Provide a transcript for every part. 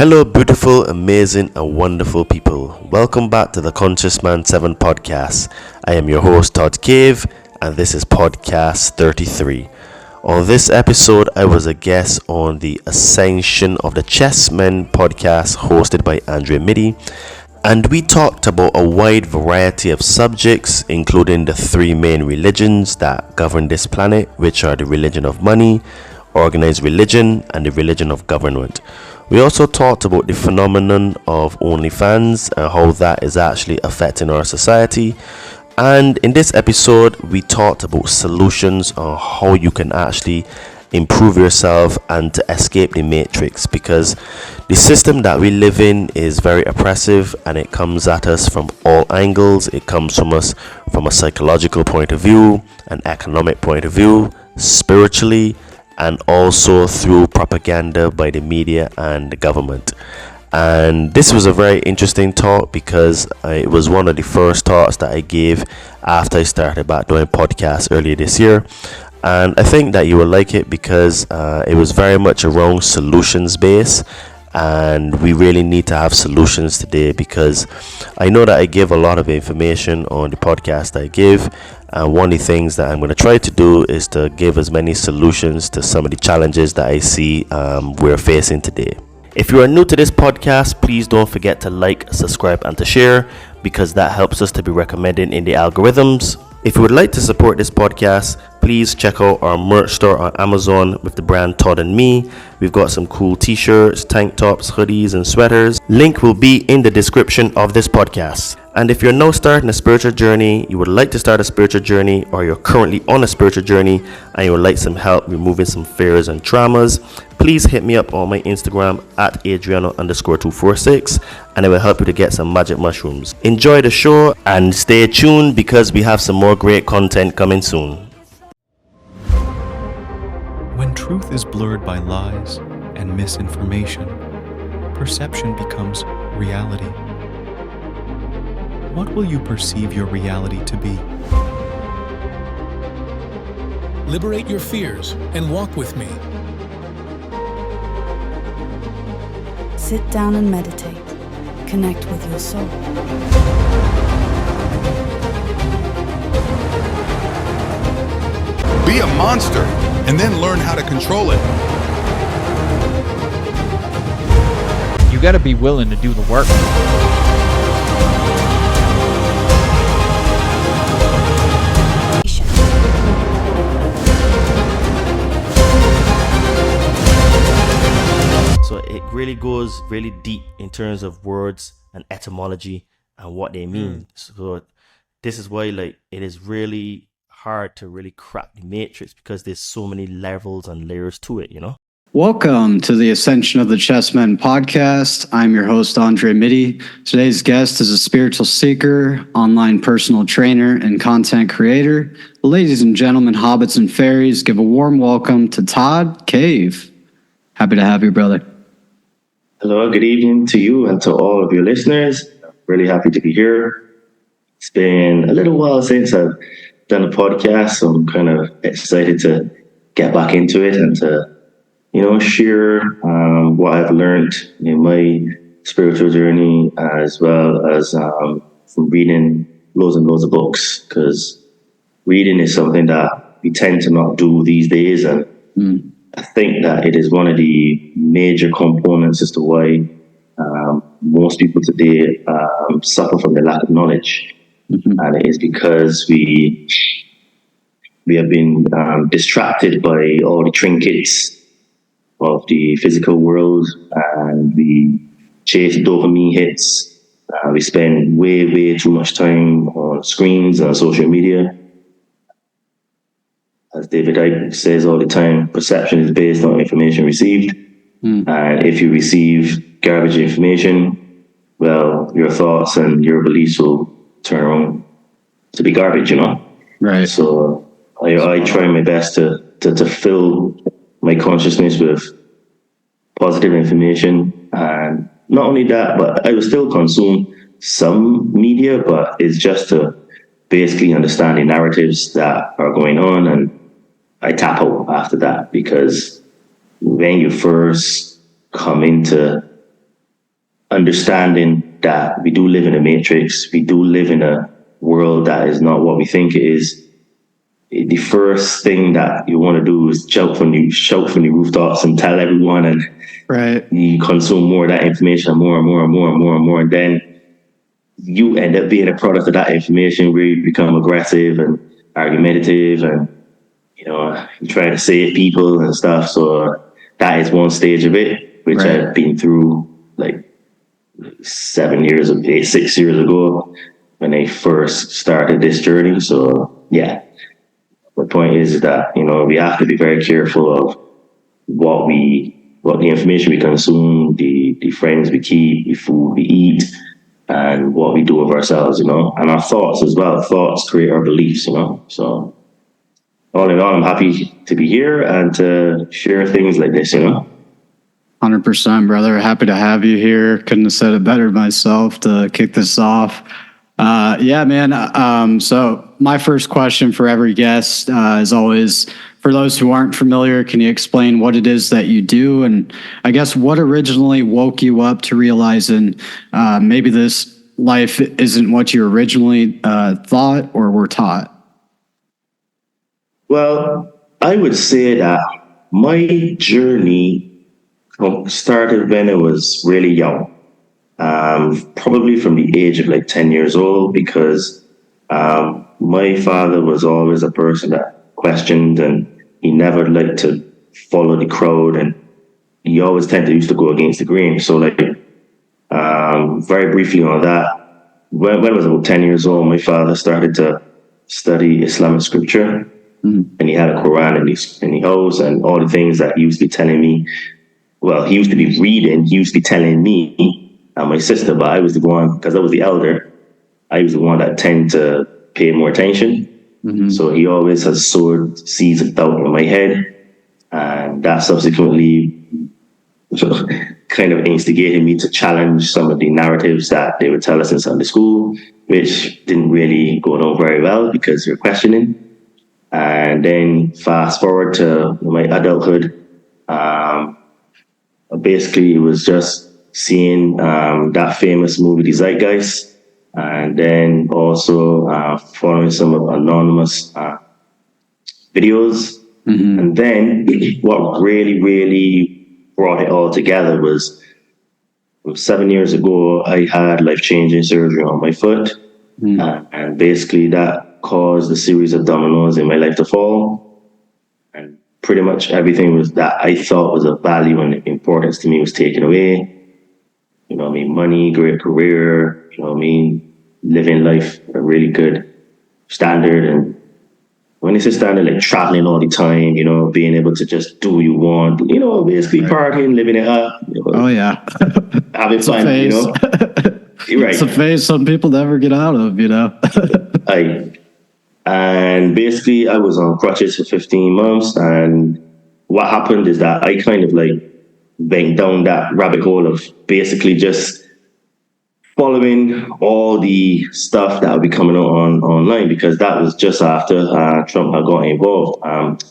Hello, beautiful, amazing, and wonderful people. Welcome back to the Conscious Man 7 podcast. I am your host, Todd Cave, and this is podcast 33. On this episode, I was a guest on the Ascension of the Chessmen podcast hosted by Andre Mytty, and we talked about a wide variety of subjects, including the three main religions that govern this planet, which are the religion of money, organized religion, and the religion of government. We also talked about the phenomenon of OnlyFans and how that is actually affecting our society. And in this episode, we talked about solutions on how you can actually improve yourself and to escape the matrix, because the system that we live in is very oppressive and it comes at us from all angles. It comes from us from a psychological point of view, an economic point of view, spiritually, and also through propaganda by the media and the government. And this was a very interesting talk because it was one of the first talks that I gave after I started back doing podcasts earlier this year. And I think that you will like it because it was very much around solutions based. And we really need to have solutions today, because I know that I give a lot of information on the podcast I give, and one of the things that I'm going to try to do is to give as many solutions to some of the challenges that I see we're facing today. If you are new to this podcast, please don't forget to like, subscribe, and to share, because that helps us to be recommended in the algorithms. If you would like to support this podcast, please check out our merch store on Amazon with the brand Todd and Me. We've got some cool t-shirts, tank tops, hoodies, and sweaters. Link will be in the description of this podcast. And if you're now starting a spiritual journey, you would like to start a spiritual journey, or you're currently on a spiritual journey and you would like some help removing some fears and traumas, please hit me up on my Instagram at Adriano_246, and it will help you to get some magic mushrooms. Enjoy the show and stay tuned, because we have some more great content coming soon. When truth is blurred by lies and misinformation, perception becomes reality. What will you perceive your reality to be? Liberate your fears and walk with me. Sit down and meditate. Connect with your soul. Be a monster and then learn how to control it. You got to be willing to do the work. So it really goes really deep in terms of words and etymology and what they mean. So this is why it is really hard to really crack the matrix, because there's so many levels and layers to it, Welcome to the Ascension of the Chessmen podcast. I'm your host, Andre Mytty. Today's guest is a spiritual seeker, online personal trainer, and content creator. Ladies and gentlemen, hobbits and fairies, give a warm welcome to Todd Cave. Happy to have you, brother. Hello, good evening to you and to all of your listeners. Really happy to be here. It's been a little while since I've done a podcast, so I'm kind of excited to get back into it and to, share what I've learned in my spiritual journey, as well as from reading loads and loads of books, because reading is something that we tend to not do these days, and I think that it is one of the major components as to why most people today suffer from the lack of knowledge. And it is because we have been distracted by all the trinkets of the physical world, and we chase dopamine hits. We spend way too much time on screens and social media. As David Icke says all the time, perception is based on information received. And if you receive garbage information, well, your thoughts and your beliefs will turn around to be garbage, Right. So I try my best to fill my consciousness with positive information. And not only that, but I will still consume some media, but it's just to basically understand the narratives that are going on, and I tap out after that, because when you first come into understanding that we do live in a matrix, we do live in a world that is not what we think it is, the first thing that you want to do is shout from the rooftops and tell everyone, and you consume more of that information, more and more and more and more and more, and then you end up being a product of that information where you become aggressive and argumentative, and you try to save people and stuff. So that is one stage of it, which I've been through like 6 years ago when I first started this journey. So yeah, my point is that we have to be very careful of what the information we consume, the friends we keep, the food we eat, and what we do with ourselves, and our thoughts as well. Thoughts create our beliefs, So all in all, I'm happy to be here and to share things like this, 100%, brother. Happy to have you here. Couldn't have said it better myself to kick this off. Yeah, man. So my first question for every guest is always, for those who aren't familiar, can you explain what it is that you do? And I guess what originally woke you up to realizing maybe this life isn't what you originally thought or were taught? Well, I would say that my journey started when I was really young. Probably from the age of like 10 years old, because my father was always a person that questioned, and he never liked to follow the crowd, and he always used to go against the grain. So like, very briefly on that, when I was about 10 years old, my father started to study Islamic scripture, and he had a Quran in the house, and all the things that he used to be telling me. Well, he used to be reading, he used to be telling me and my sister, but I was the one, because I was the elder, I was the one that tended to pay more attention. So he always has sowed seeds of doubt in my head, and that subsequently kind of instigated me to challenge some of the narratives that they would tell us in Sunday school, which didn't really go down very well because you're questioning. And then fast forward to my adulthood, basically it was just seeing that famous movie, The Zeitgeist, and then also following some of anonymous videos. And then what really, really brought it all together was 7 years ago, I had life-changing surgery on my foot. And basically that caused a series of dominoes in my life to fall. And pretty much everything was that I thought was of value and importance to me was taken away. Money, great career, living life a really good standard. And when it's a standard, like traveling all the time, being able to just do what you want, basically partying, living it up. Oh yeah. Having fun, Right. It's a phase some people never get out of, And basically I was on crutches for 15 months. And what happened is that I kind of like went down that rabbit hole of basically just following all the stuff that would be coming out online, because that was just after Trump had got involved,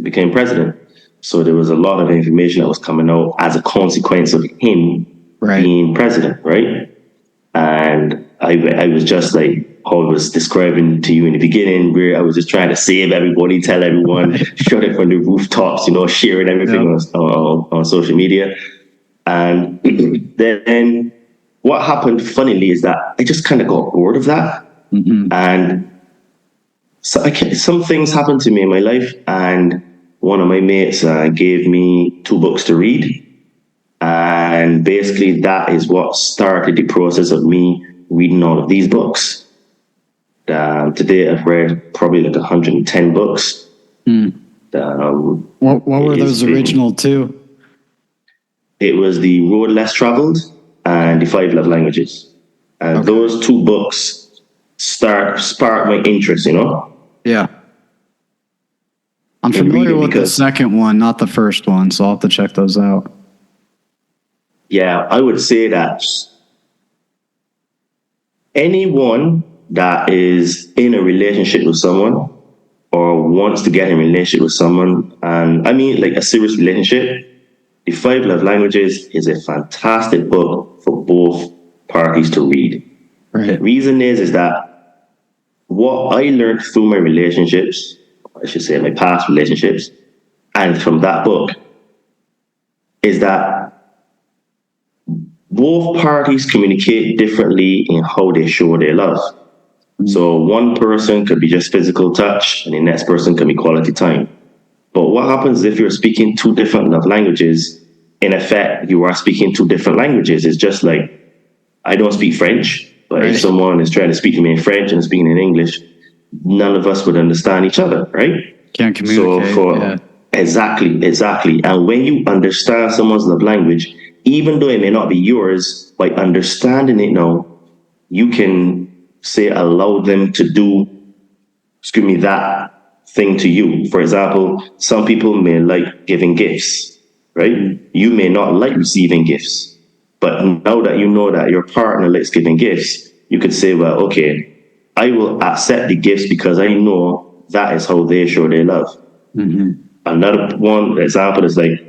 became president. So there was a lot of information that was coming out as a consequence of him being president, right? And I was just like how I was describing to you in the beginning, where I was just trying to save everybody, tell everyone, shut it from the rooftops, sharing everything on social media. And then what happened, funnily, is that I just kind of got bored of that. And so some things happened to me in my life, and one of my mates gave me 2 books to read. And basically that is what started the process of me reading all of these books. Today I've read probably like 110 books. What were those original 2? It was The Road Less Traveled and The 5 Love Languages. And those 2 books sparked my interest, Yeah. I'm familiar with the second one, not the first one, so I'll have to check those out. Yeah, I would say that anyone that is in a relationship with someone or wants to get in a relationship with someone, and I mean like a serious relationship, The 5 Love Languages is a fantastic book for both parties to read. Right. Reason is that what I learned through my relationships, I should say my past relationships, and from that book, is that both parties communicate differently in how they show their love. So one person could be just physical touch, and the next person can be quality time. But what happens if you're speaking two different love languages? In effect, you are speaking two different languages. It's just like, I don't speak French, but if someone is trying to speak to me in French and speaking in English, none of us would understand each other, right? Can't communicate. Exactly. And when you understand someone's love language, even though it may not be yours, by understanding it now, you can allow them to do, that thing to you. For example, some people may like giving gifts, right? You may not like receiving gifts, but now that you know that your partner likes giving gifts, you could say, well, okay, I will accept the gifts because I know that is how they show their love. Mm-hmm. Another one example is like,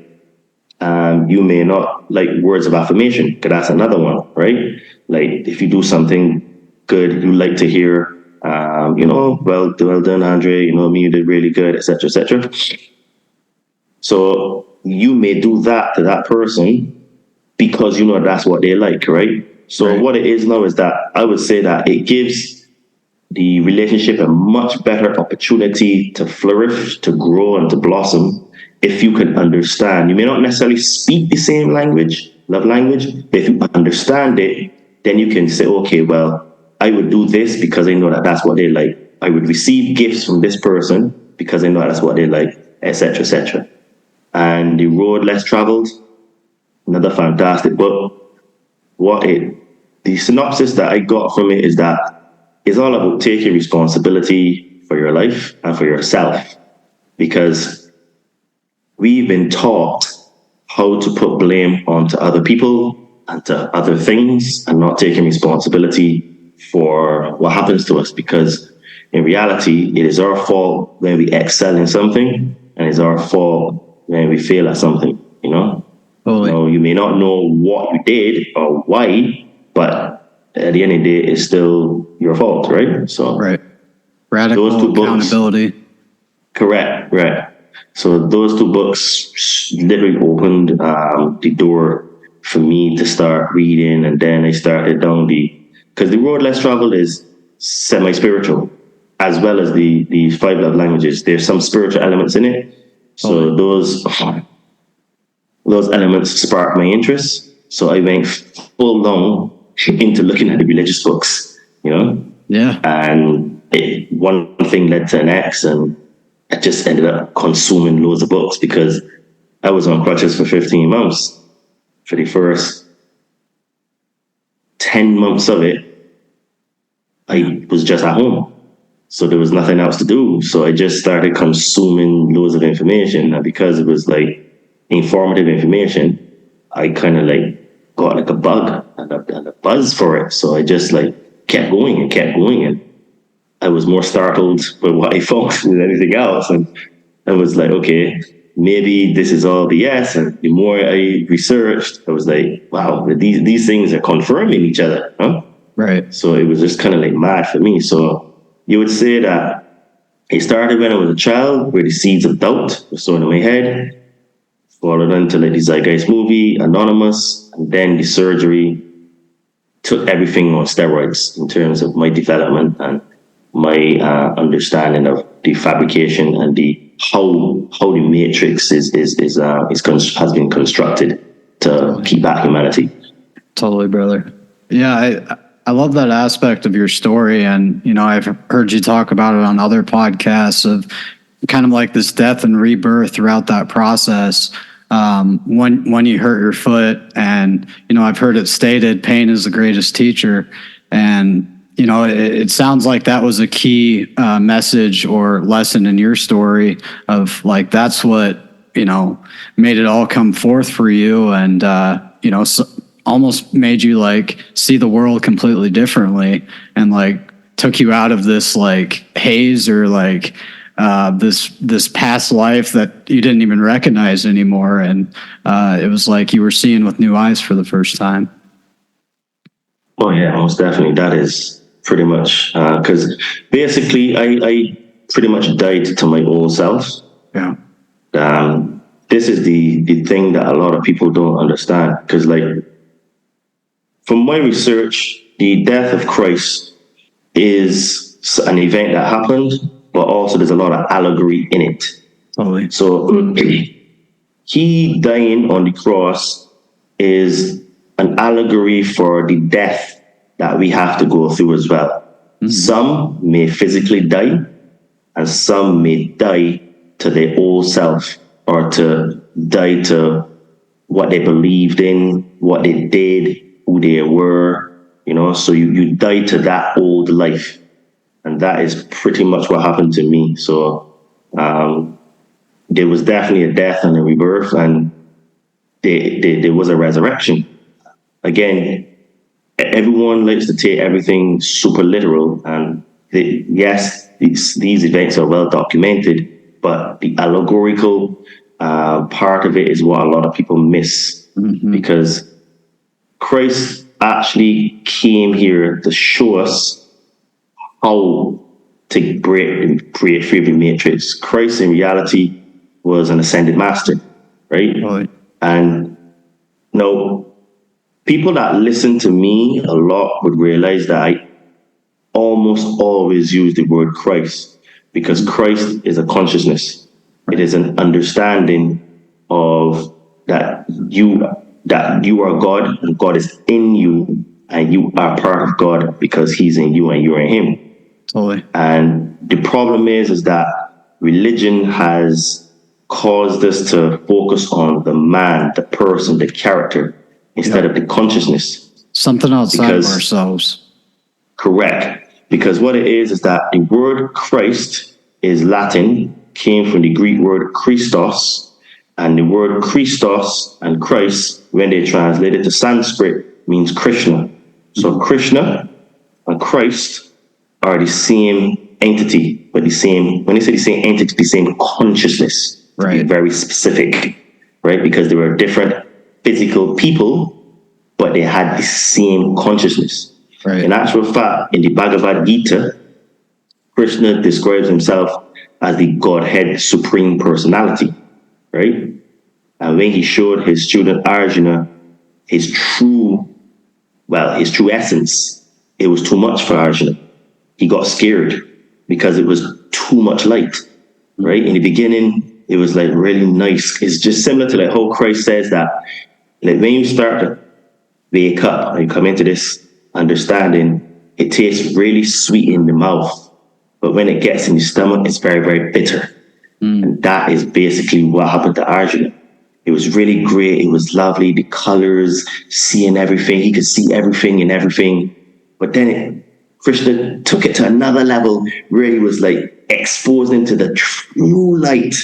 you may not like words of affirmation, because that's another one, right? Like if you do something good, you like to hear, well done, Andre, you did really good, etc., etc. So you may do that to that person because you know that's what they like, right? So what it is now is that I would say that it gives the relationship a much better opportunity to flourish, to grow, and to blossom if you can understand. You may not necessarily speak the same language, love language, but if you understand it, then you can say, okay, well, I would do this because I know that that's what they like. I would receive gifts from this person because I know that's what they like, etc., etc. And The Road Less Traveled, another fantastic book. The synopsis that I got from it is that it's all about taking responsibility for your life and for yourself, because we've been taught how to put blame onto other people and to other things and not taking responsibility for what happens to us, because in reality, it is our fault when we excel in something, and it's our fault when we fail at something, Totally. You may not know what you did or why, but at the end of the day, it's still your fault, right? So, Radical those two accountability. Books, correct. So those two books literally opened the door for me to start reading, and then I started down because The Road Less Traveled is semi-spiritual, as well as the 5 love languages. There's some spiritual elements in it. So those elements sparked my interest. So I went full on into looking at the religious books, Yeah. And one thing led to the next, and I just ended up consuming loads of books because I was on crutches for 15 months. For the first 10 months of it, I was just at home. So there was nothing else to do. So I just started consuming loads of information. And because it was like informative information, I kind of like got like a bug and a buzz for it. So I just like kept going. And I was more startled by what I found than anything else. And I was like, okay, maybe this is all BS. And the more I researched, I was like, wow, these things are confirming each other, huh? Right. So it was just kind of like mad for me. So you would say that it started when I was a child, where the seeds of doubt were sown in my head, followed into like the Zeitgeist movie, Anonymous, and then the surgery took everything on steroids in terms of my development and my understanding of the fabrication and how the matrix has been constructed to keep back humanity. Totally, brother. Yeah, I love that aspect of your story, and I've heard you talk about it on other podcasts of kind of like this death and rebirth throughout that process. When you hurt your foot, and I've heard it stated, pain is the greatest teacher, and it sounds like that was a key message or lesson in your story of like that's what made it all come forth for you, and almost made you like see the world completely differently, and like took you out of this like haze or like this past life that you didn't even recognize anymore, and it was like you were seeing with new eyes for the first time. Oh yeah, most definitely. That is pretty much because basically I pretty much died to my old self. Yeah. This is the thing that a lot of people don't understand, because like from my research, the death of Christ is an event that happened, but also there's a lot of allegory in it. Totally. So he dying on the cross is an allegory for the death that we have to go through as well. Mm-hmm. Some may physically die, and some may die to their old self, or to die to what they believed in, what they did, who they were, you know. So you die to that old life. And that is pretty much what happened to me. So there was definitely a death and a rebirth, and there was a resurrection. Again, everyone likes to take everything super literal, and yes, these events are well documented, but the allegorical part of it is what a lot of people miss. Mm-hmm. Because Christ actually came here to show us how to break free of the matrix. Christ in reality was an ascended master, right? And now, people that listen to me a lot would realize that I almost always use the word Christ, because Christ is a consciousness. It is an understanding of that you are God, and God is in you, and you are part of God because he's in you and you're in him. Totally. And the problem is that religion has caused us to focus on the man, the person, the character, instead of the consciousness. Something outside of ourselves. Correct. Because what it is that the word Christ is Latin, came from the Greek word Christos, and the word Christos and Christ, when they translate it to Sanskrit, means Krishna. So Krishna and Christ are the same entity, but when they say the same entity, the same consciousness, right? To be very specific, right? Because they were different physical people, but they had the same consciousness. Right. In actual fact, in the Bhagavad Gita, Krishna describes himself as the Godhead Supreme Personality, right? And when he showed his student Arjuna his true essence, it was too much for Arjuna. He got scared because it was too much light, right? In the beginning, it was like really nice. It's just similar to like how Christ says that, like when you start to wake up and you come into this understanding, it tastes really sweet in the mouth, but when it gets in the stomach, it's very, very bitter. And that is basically what happened to Arjuna. It was really great. It was lovely. The colors, seeing everything. He could see everything and everything. But then Krishna took it to another level where he was like exposed into the true light.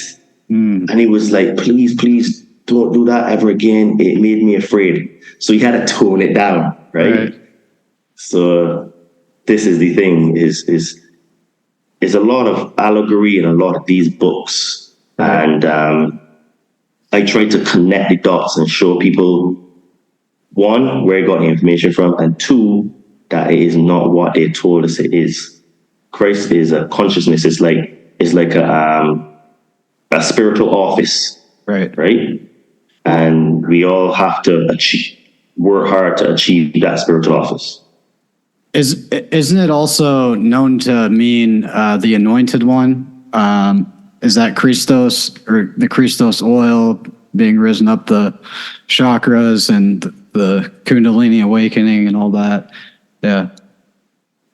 And he was like, please don't do that ever again. It made me afraid. So he had to tone it down, right? So this is the thing, is a lot of allegory in a lot of these books. And I try to connect the dots and show people, one, where I got the information from, and two, that it is not what they told us it is. Christ is a consciousness. It's like a spiritual office, right? And we all have to work hard to achieve that spiritual office. Isn't it also known to mean the anointed one? Is that Christos, or the Christos oil being risen up the chakras and the Kundalini awakening and all that? Yeah.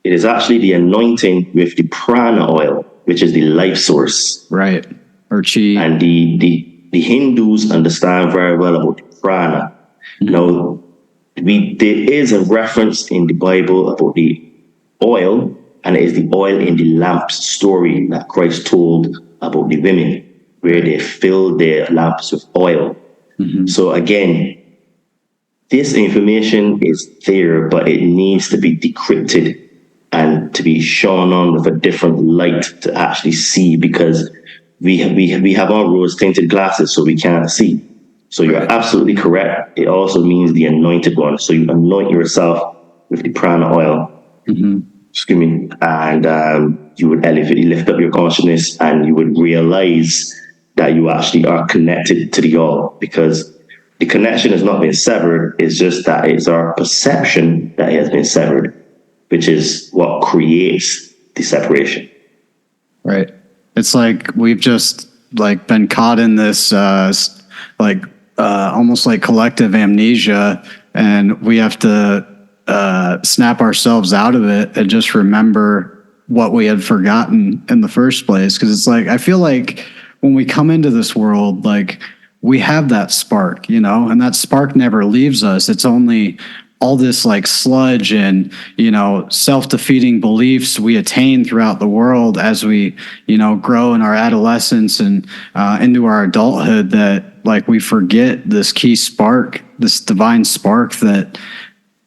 It is actually the anointing with the prana oil, which is the life source. Right. Or chi. And the Hindus understand very well about the prana. Now, there is a reference in the Bible about the oil, and it is the oil in the lamps story that Christ told about the women, where they filled their lamps with oil. So again, this information is there, but it needs to be decrypted and to be shown on with a different light to actually see, because we have our rose-tinted glasses, so we can't see. So you're absolutely correct. It also means the anointed one. So you anoint yourself with the prana oil. Excuse me. And you would elevated, lift up your consciousness, and you would realize that you actually are connected to the all, because the connection has not been severed. It's just that it's our perception that it has been severed, which is what creates the separation. Right. It's like we've just like been caught in this almost like collective amnesia, and we have to snap ourselves out of it and just remember what we had forgotten in the first place. Because it's like, I feel like when we come into this world, like we have that spark, you know, and that spark never leaves us. It's only all this like sludge and, you know, self-defeating beliefs we attain throughout the world as we, you know, grow in our adolescence and into our adulthood, that like we forget this key spark, this divine spark that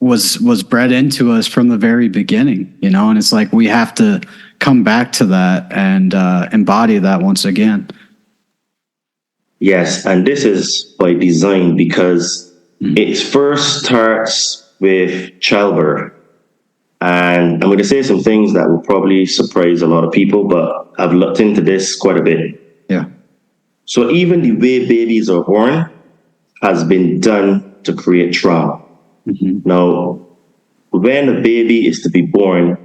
was bred into us from the very beginning, you know. And it's like we have to come back to that and embody that once again. Yes, and this is by design, because it first starts with childbirth. And I'm going to say some things that will probably surprise a lot of people, but I've looked into this quite a bit. Yeah. So even the way babies are born has been done to create trauma. Now, when a baby is to be born,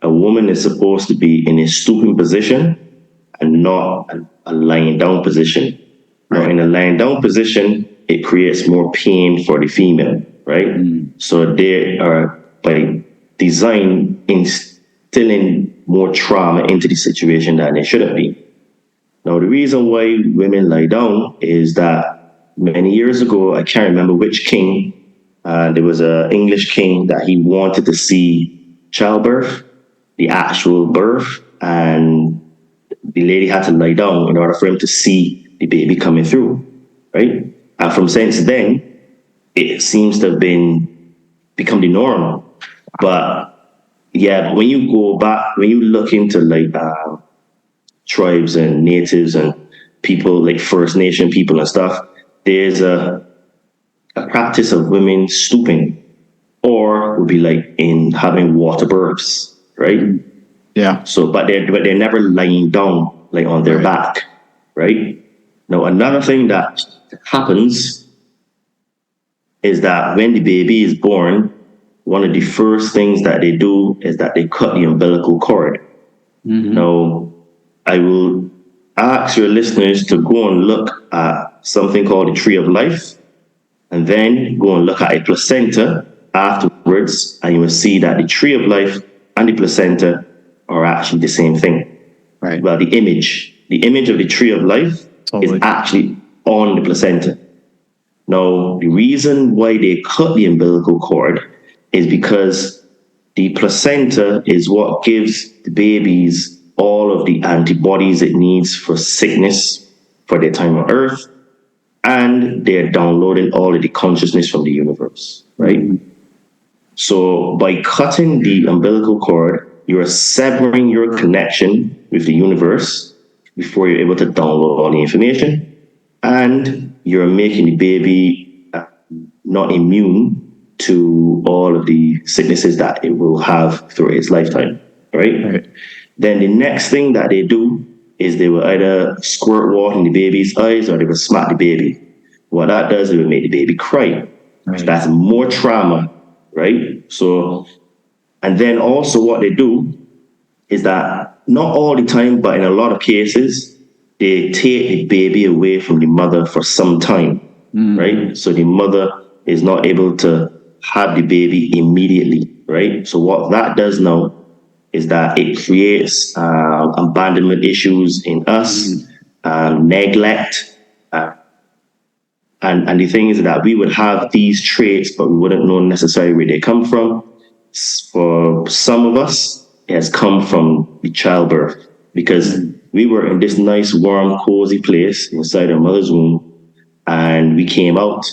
a woman is supposed to be in a stooping position and not a lying down position. Right. Now, in a lying down position, it creates more pain for the female, right? So they are, by design, instilling more trauma into the situation than they shouldn't be. Now, the reason why women lie down is that many years ago, I can't remember which king, there was an English king that he wanted to see childbirth, the actual birth, and the lady had to lie down in order for him to see the baby coming through, right? And from since then, it seems to have become the norm. But yeah, when you go back, when you look into like tribes and natives and people like First Nation people and stuff, there's a practice of women stooping, or would be like in having water births, right? Yeah. So, but they're never lying down like on their back, right? Now, another thing that happens is that when the baby is born, one of the first things that they do is that they cut the umbilical cord. Now, I will ask your listeners to go and look at something called the tree of life, and then go and look at a placenta afterwards, and you will see that the tree of life and the placenta are actually the same thing. Right. Well, the image of the tree of life is actually on the placenta. Now, the reason why they cut the umbilical cord is because the placenta is what gives the babies all of the antibodies it needs for sickness for their time on Earth, and they're downloading all of the consciousness from the universe, right? So by cutting the umbilical cord, you're severing your connection with the universe before you're able to download all the information, and you're making the baby not immune to all of the sicknesses that it will have throughout its lifetime, right? Then the next thing that they do is they will either squirt water in the baby's eyes or they will smack the baby. What that does, it will make the baby cry. So that's more trauma, right? So, and then also what they do is that not all the time, but in a lot of cases, they take the baby away from the mother for some time, right? So the mother is not able to have the baby immediately, right? So what that does now is that it creates abandonment issues in us, neglect. And the thing is that we would have these traits, but we wouldn't know necessarily where they come from. For some of us, it has come from the childbirth, because we were in this nice, warm, cozy place inside our mother's womb, and we came out,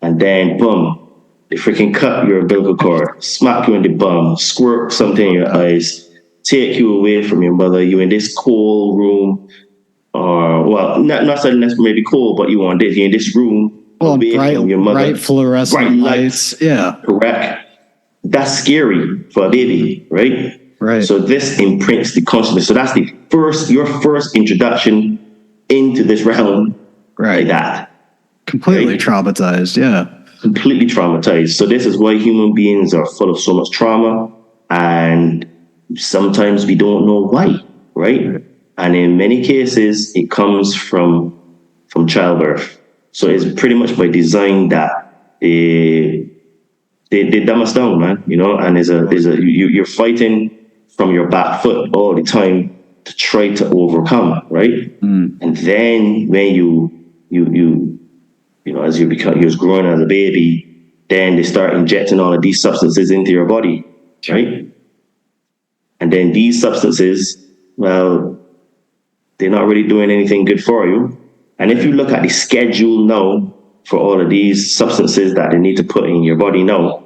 and then boom, they freaking cut your umbilical cord, smack you in the bum, squirt something in your eyes, take you away from your mother. You're in this cold room, or well, not saying that's maybe cold, but you're in this room, well, away from your mother. Bright fluorescent lights. Yeah, correct. that's scary for a baby, right? Right. So this imprints the consciousness. So that's your first introduction into this realm, Right. like that. Completely Right. traumatized. Yeah. Completely traumatized. So this is why human beings are full of so much trauma, and sometimes we don't know why, right? And in many cases, it comes from childbirth. So it's pretty much by design that they dumb us down, man. You know, and you're fighting from your back foot all the time to try to overcome, right? And then when you know, as you're growing as a baby, then they start injecting all of these substances into your body, right? And then these substances, well, they're not really doing anything good for you. And if you look at the schedule now for all of these substances that they need to put in your body now,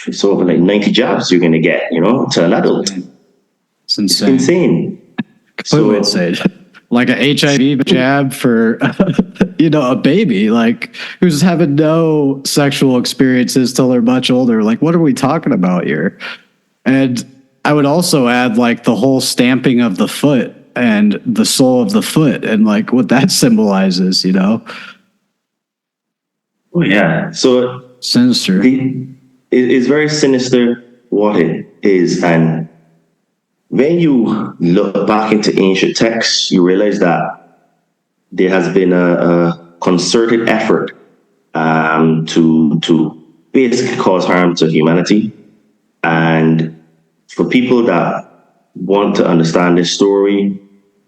it's over like 90 jabs you're going to get, you know, to an adult. It's insane. It's insane. Completely insane. Like a HIV jab for, you know, a baby, like who's having no sexual experiences till they're much older. Like, what are we talking about here? And I would also add like the whole stamping of the foot and the sole of the foot and like what that symbolizes, you know? Oh, yeah. So Sinister. it's very sinister what it is. And when you look back into ancient texts, you realize that there has been a concerted effort to basically cause harm to humanity. And for people that want to understand this story,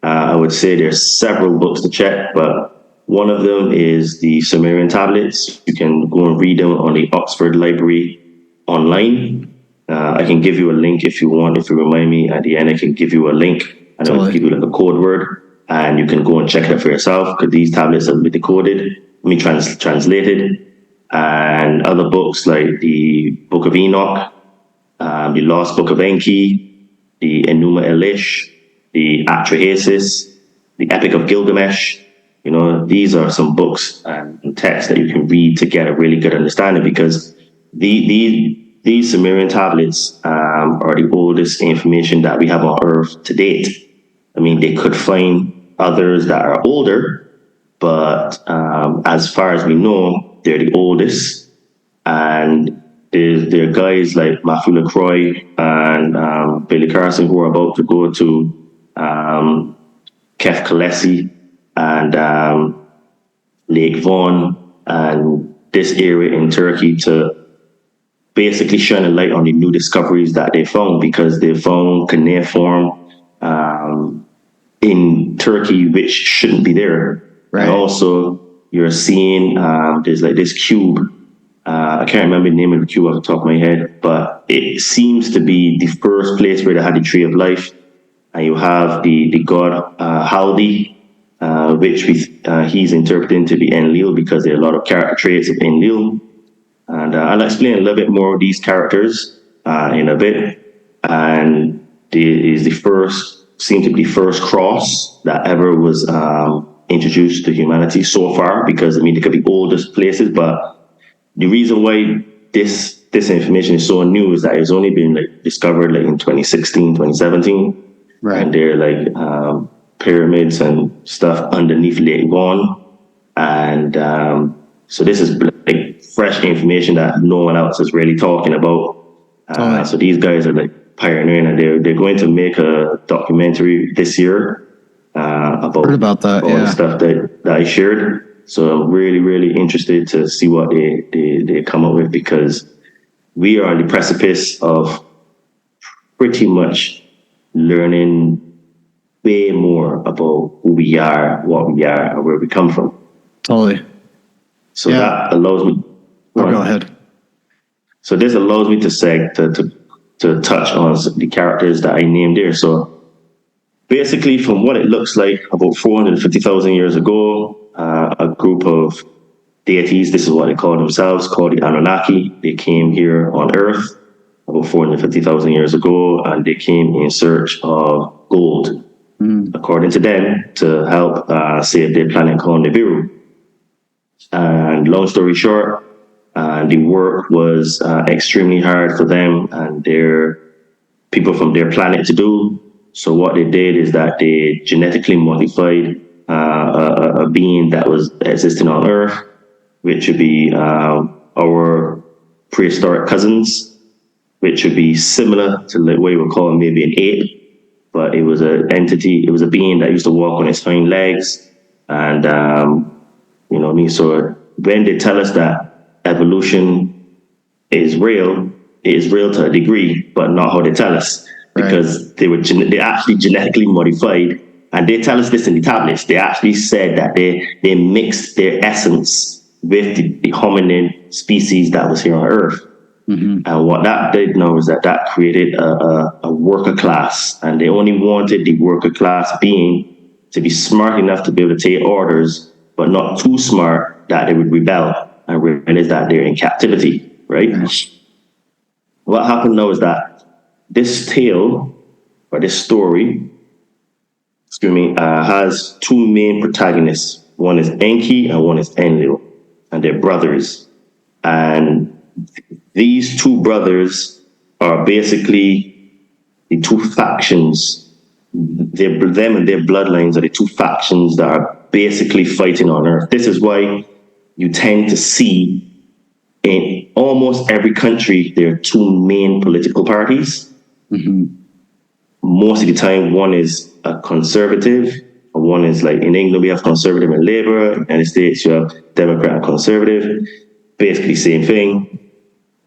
I would say there's several books to check, but one of them is the Sumerian tablets. You can go and read them on the Oxford Library online. I can give you a link if you want. If you remind me at the end, I can give you a link and I'll give you like a code word, and you can go and check it out for yourself, because these tablets have been translated. And other books like the Book of Enoch, the Lost Book of Enki, the Enuma Elish, the Atrahasis, the Epic of Gilgamesh. You know, these are some books and texts that you can read to get a really good understanding, because these Sumerian tablets are the oldest information that we have on Earth to date. I mean, they could find others that are older, but as far as we know, they're the oldest. And there are guys like Matthew LaCroix and Billy Carson who are about to go to Kef Kalesi and Lake Vaughan and this area in Turkey to basically shine a light on the new discoveries that they found, because they found cuneiform in Turkey which shouldn't be there. Right. And also you're seeing there's like this cube. I can't remember the name of the cube off the top of my head, but it seems to be the first place where they had the tree of life. And you have the god Haldi, which he's interpreting to be Enlil, because there are a lot of character traits of Enlil. And I'll explain a little bit more of these characters in a bit. And is the first, seemed to be the first cross that ever was introduced to humanity so far, because I mean, it could be oldest places, but the reason why this information is so new is that it's only been like discovered like in 2016, 2017. Right. And they're like pyramids and stuff underneath Lake Vaughan. And so this is like fresh information that no one else is really talking about. So these guys are like pioneering, and they're going to make a documentary this year about that, all the stuff that I shared. So I'm really, really interested to see what they come up with, because we are on the precipice of pretty much learning way more about who we are, what we are, and where we come from. Totally. So that allows me. Go ahead. So this allows me to touch on the characters that I named there. So basically, from what it looks like, about 450,000 years ago, a group of deities, this is what they call themselves, called the Anunnaki. They came here on Earth about 450,000 years ago, and they came in search of gold, according to them, to help save their planet called Nibiru. And long story short, The work was extremely hard for them and their people from their planet to do. So what they did is that they genetically modified a being that was existing on Earth, which would be our prehistoric cousins, which would be similar to the way we would call maybe an ape, but it was an entity, it was a being that used to walk on its hind legs. And, you know what I mean? So when they tell us that evolution is real, it is real to a degree, but not how they tell us, because they actually genetically modified, and they tell us this in the tablets. They actually said that they mixed their essence with the hominin species that was here on Earth. Mm-hmm. And what that did now is that created a worker class, and they only wanted the worker class being to be smart enough to be able to take orders, but not too smart that they would rebel and realize that they're in captivity, right? Mm-hmm. What happened now is that this tale, or this story, has two main protagonists. One is Enki and one is Enlil, and they're brothers. And these two brothers are basically the two factions. Them and their bloodlines are the two factions that are basically fighting on Earth. This is why you tend to see in almost every country there are two main political parties. Mm-hmm. Most of the time, one is a conservative, and one is like in England we have conservative and Labour. In the States you have Democrat and conservative. Basically, same thing.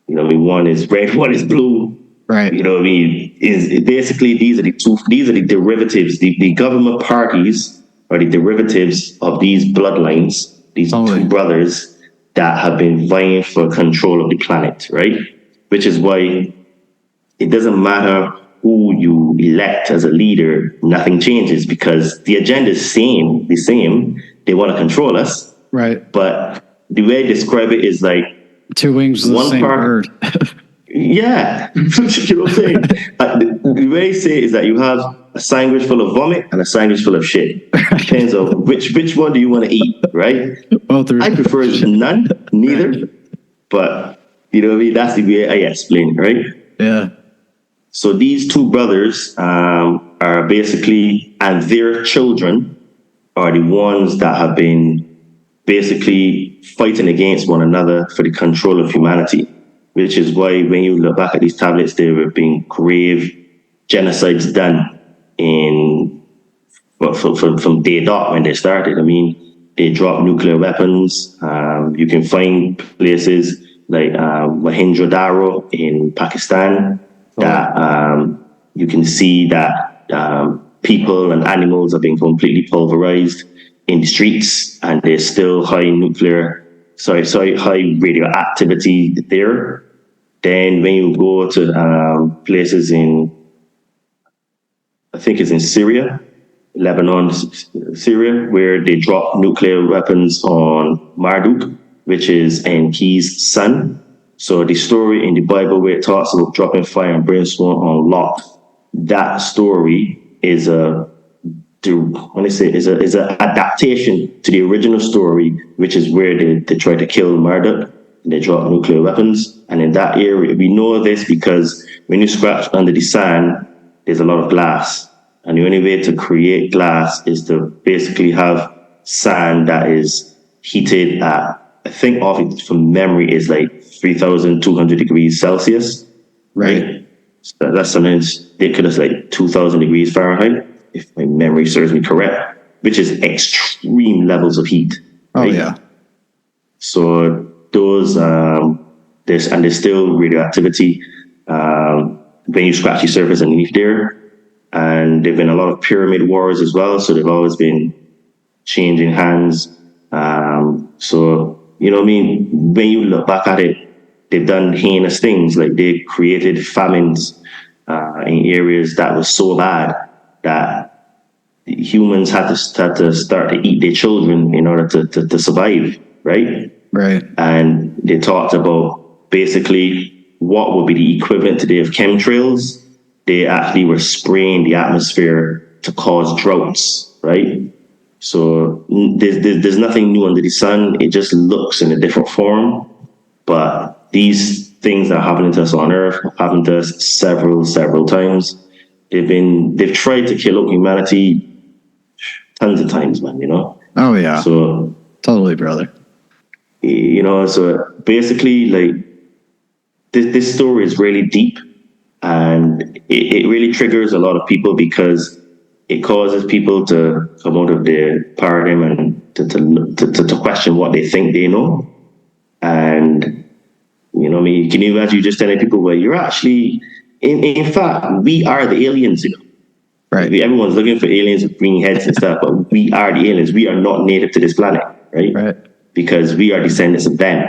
You know what I mean? One is red, one is blue. Right. You know what I mean? Is basically these are the derivatives. The government parties are the derivatives of these bloodlines, these two brothers that have been vying for control of the planet, right? Which is why it doesn't matter who you elect as a leader, nothing changes, because the agenda is the same. They want to control us. Right. But the way I describe it is like two wings of the same bird. Yeah. You know what I'm saying? The way I say it is that you have a sandwich full of vomit and a sandwich full of shit. Depends on which one do you want to eat, right? Both are. I prefer none, neither. But you know what I mean? That's the way I explain, right? Yeah. So these two brothers are basically, and their children are the ones that have been basically fighting against one another for the control of humanity. Which is why when you look back at these tablets, there have been grave genocides done from day dot when they started. I mean, they dropped nuclear weapons. You can find places like Mohenjo-daro in Pakistan that you can see that people and animals have been completely pulverized in the streets, and there's still high radioactivity there. Then when you go to places I think it's in Syria, Lebanon, Syria, where they drop nuclear weapons on Marduk, which is Enki's son. So the story in the Bible where it talks about dropping fire and brimstone on Lot, that story is an adaptation to the original story, which is where they try to kill Marduk and they drop nuclear weapons. And in that area, we know this because when you scratch under the sand, there's a lot of glass. And the only way to create glass is to basically have sand that is heated at, I think from memory, is like 3,200 degrees Celsius. Right? So that's something ridiculous, like 2,000 degrees Fahrenheit, if my memory serves me correct, which is extreme levels of heat. Right? Oh, yeah. So those, there's still radioactivity when you scratch the surface underneath there. And there've been a lot of pyramid wars as well, so they've always been changing hands. So, you know what I mean? When you look back at it, they've done heinous things, like they created famines in areas that was so bad that humans had to start to eat their children in order to survive, right? Right. And they talked about basically what would be the equivalent today of chemtrails. They actually were spraying the atmosphere to cause droughts, right? So there's nothing new under the sun. It just looks in a different form. But these things that are happening to us on Earth have happened to us several times. They've tried to kill humanity tons of times, man, you know? Oh, yeah. So, totally, brother. You know, so basically, like, this story is really deep, and it really triggers a lot of people because it causes people to come out of their paradigm and to question what they think they know. And, you know, I mean, can you imagine you just telling people, well, you're actually, in fact, we are the aliens, you know? Right. Everyone's looking for aliens with green heads and stuff, but we are the aliens. We are not native to this planet, right? Right. Because we are descendants of them,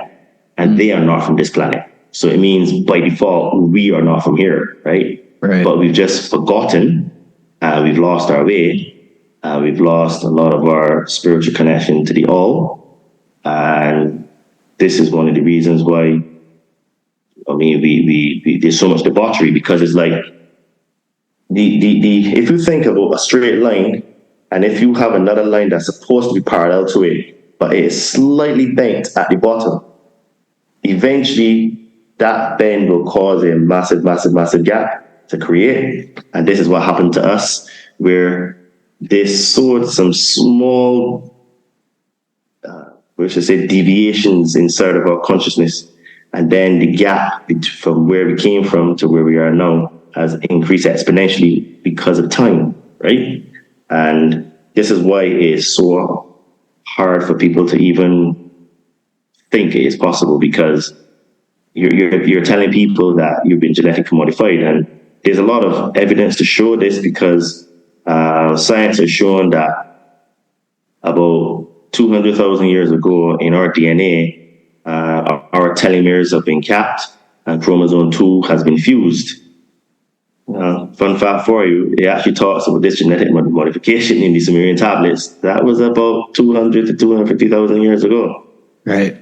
and they are not from this planet. So it means by default, we are not from here, right? Right. But we've just forgotten, we've lost our way, we've lost a lot of our spiritual connection to the all, and this is one of the reasons why, I mean, we there's so much debauchery, because it's like, if you think about a straight line, and if you have another line that's supposed to be parallel to it, but it is slightly bent at the bottom, eventually that bend will cause a massive gap to create. And this is what happened to us, where they sowed some small, we should say, deviations inside of our consciousness. And then the gap from where we came from to where we are now has increased exponentially because of time, right? And this is why it is so hard for people to even think it is possible, because you're telling people that you've been genetically modified, and there's a lot of evidence to show this, because science has shown that about 200,000 years ago in our DNA, our telomeres have been capped and chromosome 2 has been fused. Fun fact for you, it actually talks about this genetic modification in the Sumerian tablets. That was about 200 to 250,000 years ago. Right.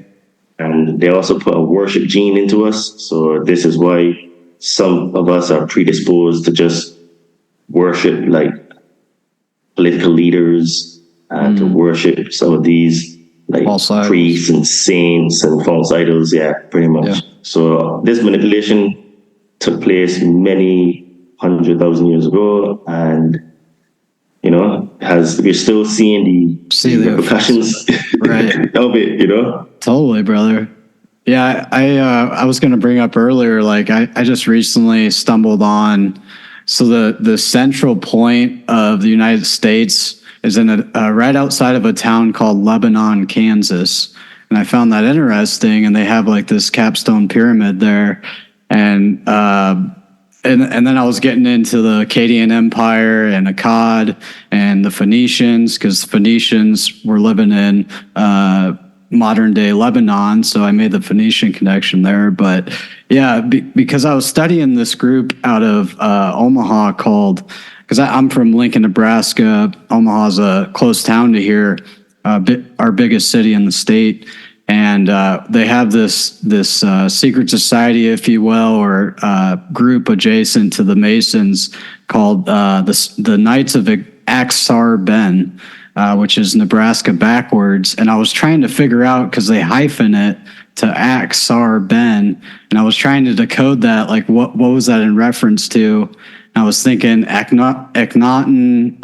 And they also put a worship gene into us. So this is why some of us are predisposed to just worship like political leaders and to worship some of these like priests and saints and false idols. Yeah, pretty much. Yeah. So this manipulation took place many 100,000 years ago, and you know, we're still seeing the repercussions right. of it, you know? Totally, brother. Yeah, I was going to bring up earlier, like I just recently stumbled on, so the central point of the United States is in right outside of a town called Lebanon, Kansas. And I found that interesting, and they have like this capstone pyramid there. And then I was getting into the Akkadian Empire and Akkad and the Phoenicians, because the Phoenicians were living in modern day Lebanon. So I made the Phoenician connection there. But yeah, because I was studying this group out of Omaha called, because I'm from Lincoln, Nebraska. Omaha's a close town to here, our biggest city in the state. And they have this secret society, if you will, or group adjacent to the Masons called the Knights of Aksar Ben, which is Nebraska backwards. And I was trying to figure out, because they hyphen it to Aksar Ben, and I was trying to decode that, like what was that in reference to? And I was thinking Akhenaten,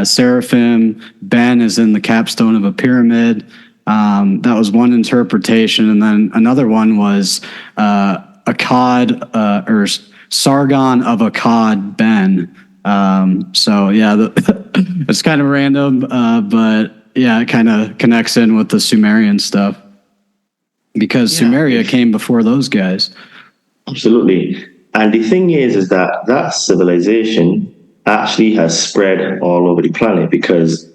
Seraphim, Ben is in the capstone of a pyramid. That was one interpretation, and then another one was Akkad or Sargon of Akkad Ben. So yeah, it's kind of random, but yeah, it kind of connects in with the Sumerian stuff, because Sumeria came before those guys. Absolutely, and the thing is that civilization actually has spread all over the planet, because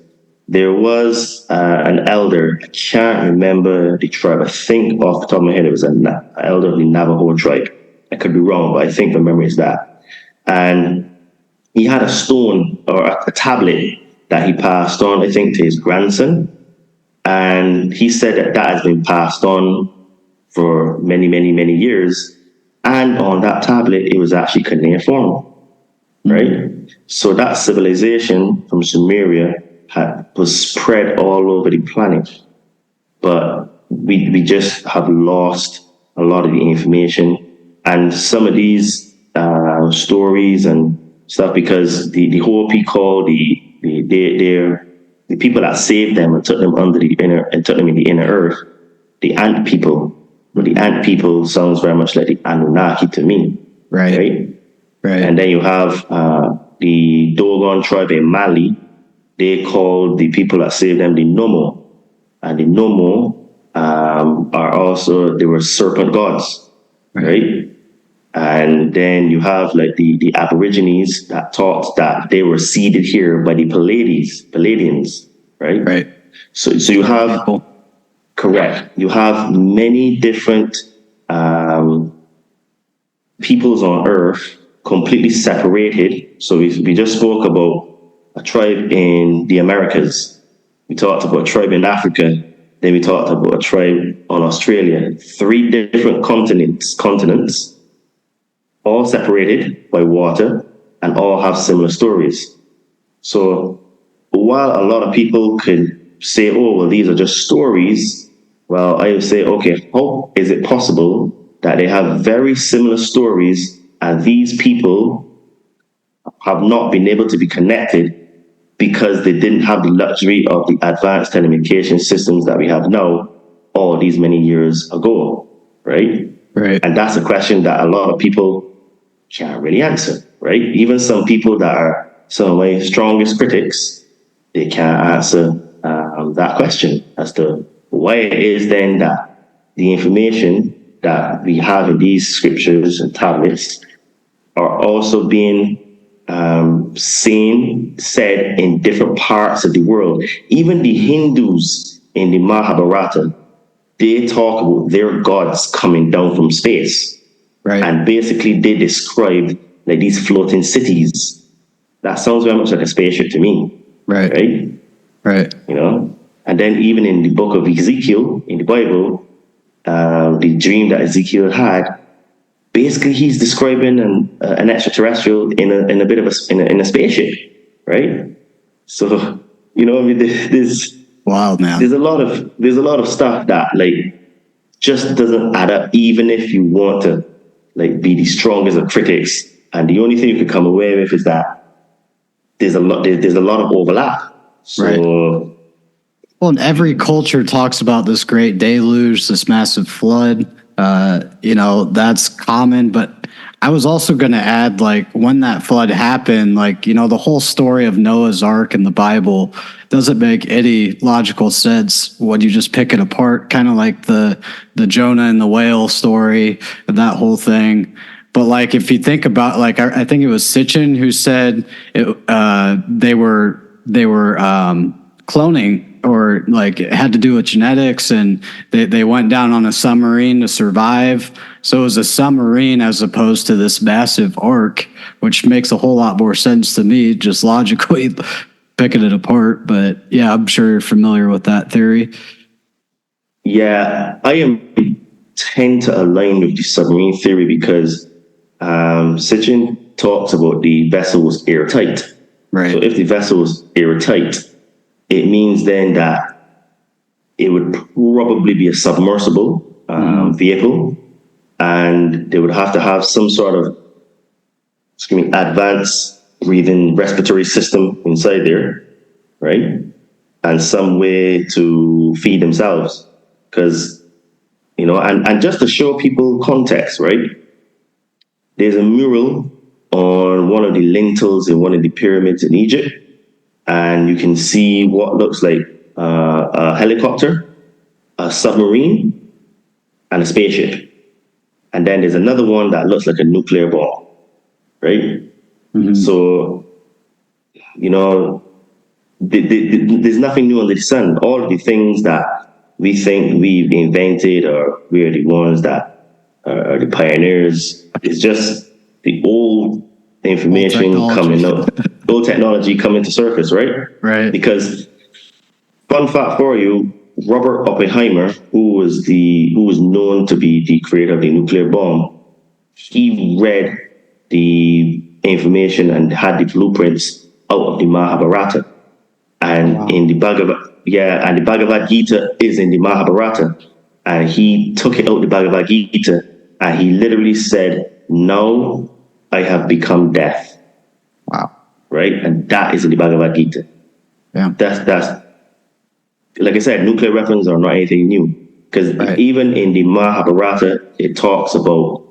there was an elder, I can't remember the tribe, I think off the top of my head it was an elder of the Navajo tribe. I could be wrong, but I think my memory is that. And he had a stone or a tablet that he passed on, I think, to his grandson. And he said that has been passed on for many, many, many years. And on that tablet, it was actually cuneiform, right? So that civilization from Sumeria was spread all over the planet, but we just have lost a lot of the information and some of these stories and stuff, because the Hopi call the people that saved them and took them in the inner earth, the ant people. But the ant people sounds very much like the Anunnaki to me. Right. And then you have the Dogon tribe in Mali. They call the people that saved them the Nomo. And the Nomo they were serpent gods. Right? And then you have like the Aborigines that taught that they were seeded here by the Palladians. Right. So you have people. Correct. You have many different peoples on Earth completely separated. So we just spoke about a tribe in the Americas. We talked about a tribe in Africa. Then we talked about a tribe on Australia. 3 different continents, all separated by water and all have similar stories. So while a lot of people could say, oh, well, these are just stories, well, I would say, okay, how is it possible that they have very similar stories and these people have not been able to be connected because they didn't have the luxury of the advanced telecommunication systems that we have now all these many years ago, right? And that's a question that a lot of people can't really answer, right? Even some people that are some of my strongest critics, they can't answer that question as to why it is then that the information that we have in these scriptures and tablets are also being said in different parts of the world. Even the Hindus in the Mahabharata, they talk about their gods coming down from space. And basically they describe like these floating cities. That sounds very much like a spaceship to me. Right. You know? And then even in the book of Ezekiel, in the Bible, the dream that Ezekiel had, basically he's describing an extraterrestrial in a bit of a spaceship, right? So, you know, I mean, there's wild, man. There's a lot of stuff that like just doesn't add up, even if you want to like be the strongest of critics. And the only thing you can come away with is that there's a lot of overlap. So well, and every culture talks about this great deluge, this massive flood. You know, that's common. But I was also going to add, like, when that flood happened, like, you know, the whole story of Noah's Ark in the Bible doesn't make any logical sense when you just pick it apart, kind of like the Jonah and the whale story and that whole thing. But like, if you think about, like, I think it was Sitchin who said they were cloning, or like it had to do with genetics, and they went down on a submarine to survive. So it was a submarine as opposed to this massive ark, which makes a whole lot more sense to me, just logically picking it apart. But yeah, I'm sure you're familiar with that theory. Yeah, I tend to align with the submarine theory because Sitchin talks about the vessel was airtight. Right. So if the vessel was airtight, it means then that it would probably be a submersible vehicle, and they would have to have some sort of advanced breathing respiratory system inside there, right? And some way to feed themselves. Because, you know, and just to show people context, right? There's a mural on one of the lintels in one of the pyramids in Egypt, and you can see what looks like a helicopter, a submarine, and a spaceship. And then there's another one that looks like a nuclear bomb, right? Mm-hmm. So, you know, there's nothing new under the sun. All of the things that we think we've invented, or we're the ones that are the pioneers, it's just the old information coming up, old technology coming to surface, right? Right. Because, fun fact for you, Robert Oppenheimer, who was known to be the creator of the nuclear bomb, he read the information and had the blueprints out of the Mahabharata, and in the Bhagavad Gita is in the Mahabharata, and he took it out the Bhagavad Gita, and he literally said, "Now I have become death." Wow. Right? And that is in the Bhagavad Gita. Yeah. That's like I said, nuclear weapons are not anything new. Because even in the Mahabharata, it talks about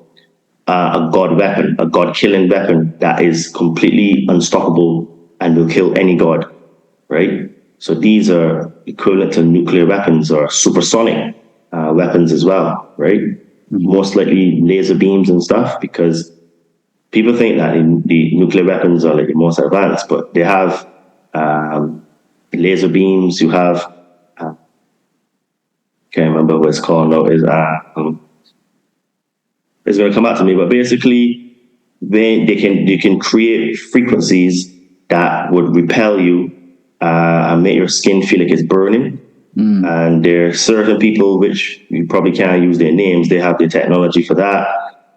a god weapon, a god killing weapon that is completely unstoppable and will kill any god, right? So these are equivalent to nuclear weapons or supersonic weapons as well, right? Most likely laser beams and stuff, because people think that the nuclear weapons are like the most advanced, but they have laser beams. You have can't remember what it's called now. It's going to come out to me, but basically, they can create frequencies that would repel you and make your skin feel like it's burning. And there are certain people, which you probably can't use their names, they have the technology for that.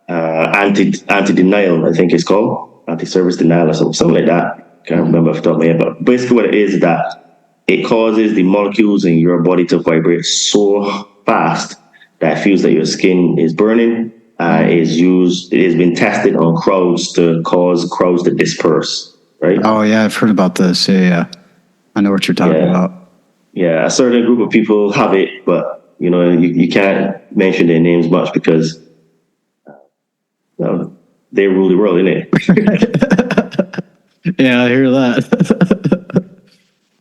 Anti-denial, I think it's called. Anti-service denial or something like that. Can't remember off the top of my head, but basically what it is that it causes the molecules in your body to vibrate so fast that it feels like your skin is burning. It has been tested on crowds to cause crowds to disperse, right? Oh, yeah, I've heard about this. Yeah. I know what you're talking about. Yeah, a certain group of people have it, but, you can't mention their names much because they rule the world, innit? Yeah, I hear that.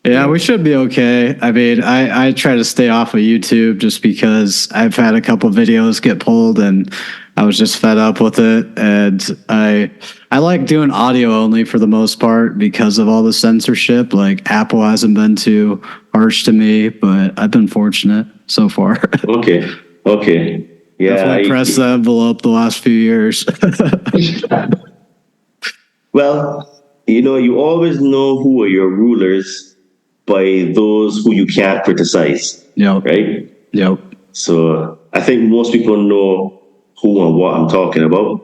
Yeah, we should be okay. I mean, I try to stay off of YouTube just because I've had a couple videos get pulled and I was just fed up with it. And I like doing audio only for the most part because of all the censorship. Like Apple hasn't been too harsh to me, but I've been fortunate so far. Okay. Yeah. Definitely pressed the envelope the last few years. Well, you always know who are your rulers by those who you can't criticize. Yep. Right? Yep. So I think most people know who and what I'm talking about.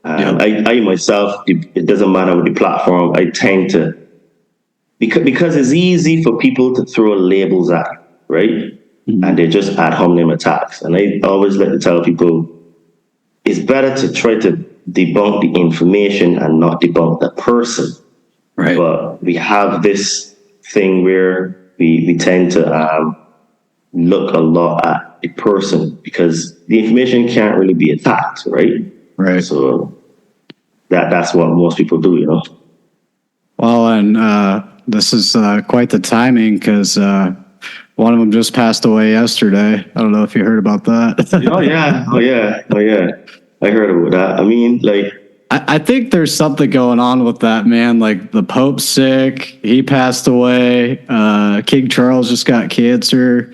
I myself, it doesn't matter with the platform, I tend to, because it's easy for people to throw labels at, right? And they just ad hominem attacks. And I always like to tell people, it's better to try to debunk the information and not debunk the person. Right. But we have this thing where we tend to look a lot at the person because the information can't really be attacked, right? Right. So that's what most people do, Well, and this is quite the timing because one of them just passed away yesterday. I don't know if you heard about that. Oh yeah. I heard about that. I mean, like, I think there's something going on with that, man. Like the Pope's sick. He passed away. King Charles just got cancer.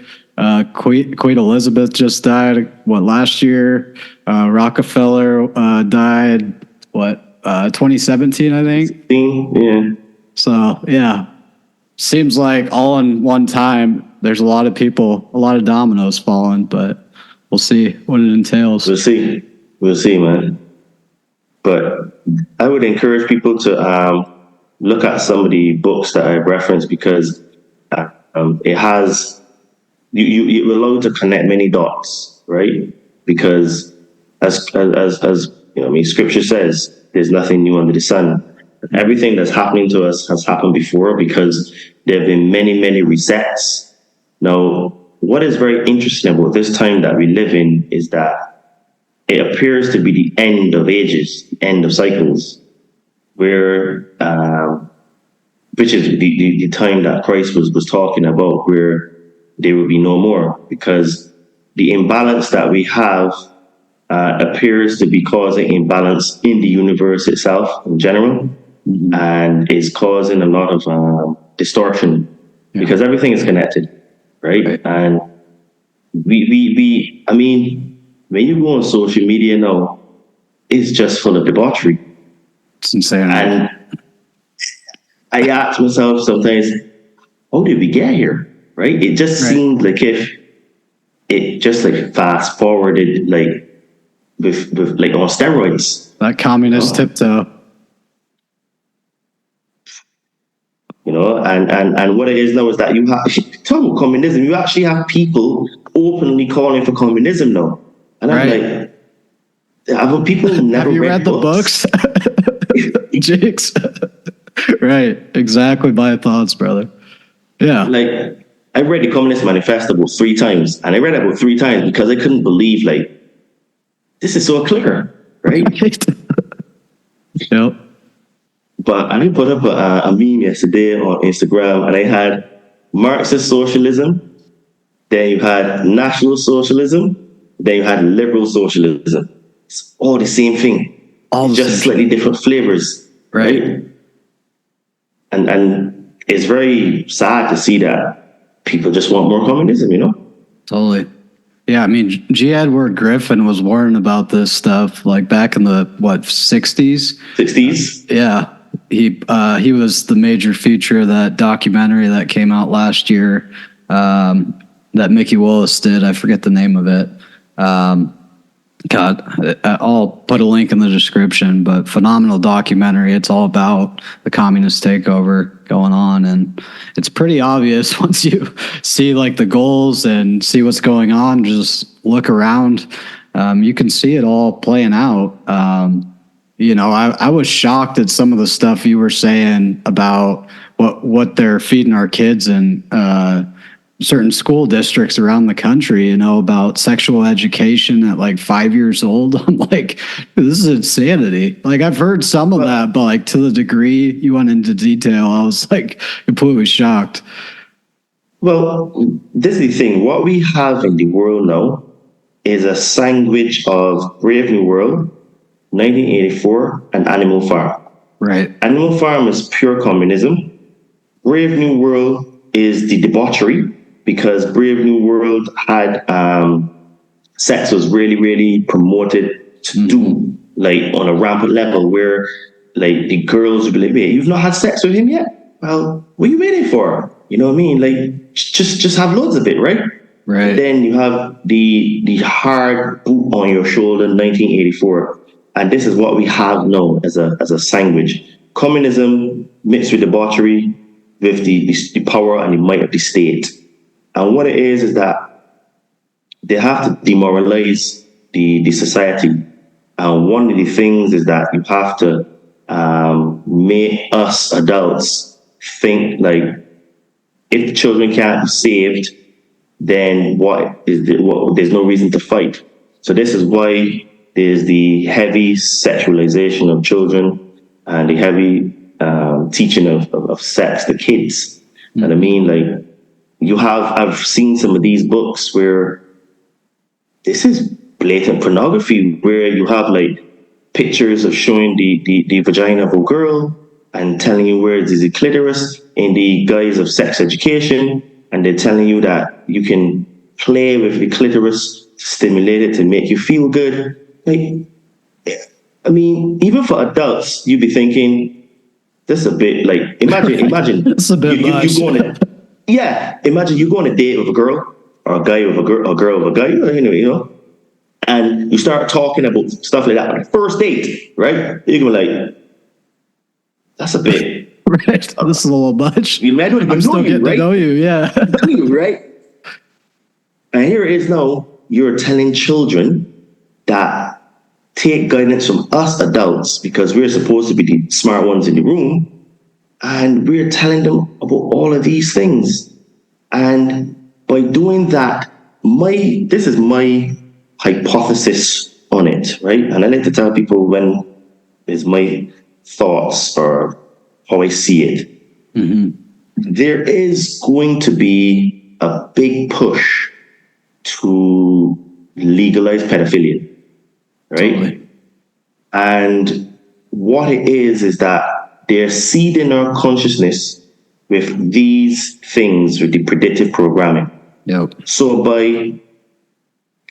Queen Elizabeth just died, last year? Rockefeller died, 2017, I think? Yeah. So, yeah. Seems like all in one time, there's a lot of people, a lot of dominoes falling, but we'll see what it entails. We'll see, man. But I would encourage people to look at some of the books that I referenced because it has you will allow you to connect many dots, right? Because as Scripture says, there's nothing new under the sun. Everything that's happening to us has happened before because there have been many, many resets. Now, what is very interesting about this time that we live in is that it appears to be the end of ages, end of cycles, where which is the time that Christ was talking about, where there will be no more, because the imbalance that we have appears to be causing imbalance in the universe itself in general, and is causing a lot of distortion because everything is connected, right? And I mean, when you go on social media now, it's just full of debauchery. It's insane. And I ask myself sometimes, how did we get here? Right? It just seemed like if it just like fast forwarded, like with like on steroids. That communist tiptoe. You know, and what it is now is that you have, talking about communism, you actually have people openly calling for communism now. And I'm like, have people never have you read the books? Jigs. Right. Exactly my thoughts, brother. Yeah. Like, I read the Communist Manifesto about 3 times, and I read it about 3 times because I couldn't believe, like, this is so clear, right? Yep. But I put up a meme yesterday on Instagram, and I had Marxist socialism, then you had National Socialism, then you had liberal socialism. It's all the same thing, just slightly different flavors, right? And it's very sad to see that people just want more communism, you know? Totally. Yeah, I mean, G. Edward Griffin was warning about this stuff like back in the 60s? 60s? Yeah. He was the major feature of that documentary that came out last year that Mickey Willis did. I forget the name of it. I'll put a link in the description, but phenomenal documentary. It's all about the communist takeover going on, and it's pretty obvious once you see like the goals and see what's going on. Just look around, you can see it all playing out. I was shocked at some of the stuff you were saying about what they're feeding our kids in certain school districts around the country, about sexual education at like 5 years old. I'm like, this is insanity. Like, I've heard some of that, but like to the degree you went into detail, I was like completely shocked. Well, this is the thing. What we have in the world now is a sandwich of Brave New World, 1984, and Animal Farm. Right. Animal Farm is pure communism. Brave New World is the debauchery, because Brave New World had sex was really, really promoted to do, like, on a rampant level, where like the girls would be like, wait, you've not had sex with him yet? Well, what are you waiting for? You know what I mean? Like, just have loads of it, right? Right. And then you have the hard boot on your shoulder, 1984. And this is what we have now as a sandwich. Communism mixed with debauchery, with the power and the might of the state. And what it is that they have to demoralize the society. And one of the things is that you have to make us adults think like, if the children can't be saved, then there's no reason to fight. So this is why there's the heavy sexualization of children and the heavy teaching of sex to kids. And I mean, like, I've seen some of these books where this is blatant pornography, where you have like pictures of showing the vagina of a girl and telling you where there's a clitoris in the guise of sex education, and they're telling you that you can play with the clitoris, stimulate it to make you feel good. Like, I mean, even for adults, you'd be thinking, this is a bit like, imagine it's a bit much. Imagine you go on a date with a girl, or a guy with a girl, or a girl with a guy, you know, and you start talking about stuff like that on the first date, right? You can be like, that's a bit. Right. This is a little much. I'm still getting to know you, yeah. Right? And here it is now, you're telling children that take guidance from us adults, because we're supposed to be the smart ones in the room, and we're telling them about all of these things. And by doing that, this is my hypothesis on it, right? And I like to tell people when is my thoughts or how I see it. Mm-hmm. There is going to be a big push to legalize pedophilia, right? Totally. And what it is that they're seeding our consciousness with these things, with the predictive programming. Yep. So by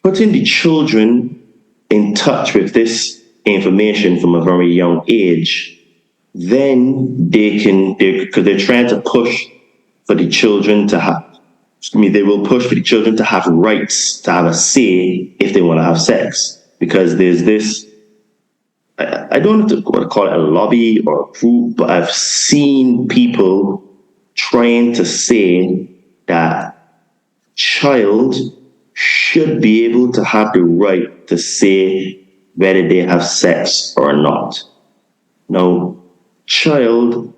putting the children in touch with this information from a very young age, then because they're trying to push for the children to have, they will push for the children to have rights, to have a say if they want to have sex. Because there's this, I don't have to call it a lobby or a group, but I've seen people trying to say that child should be able to have the right to say whether they have sex or not. Now, child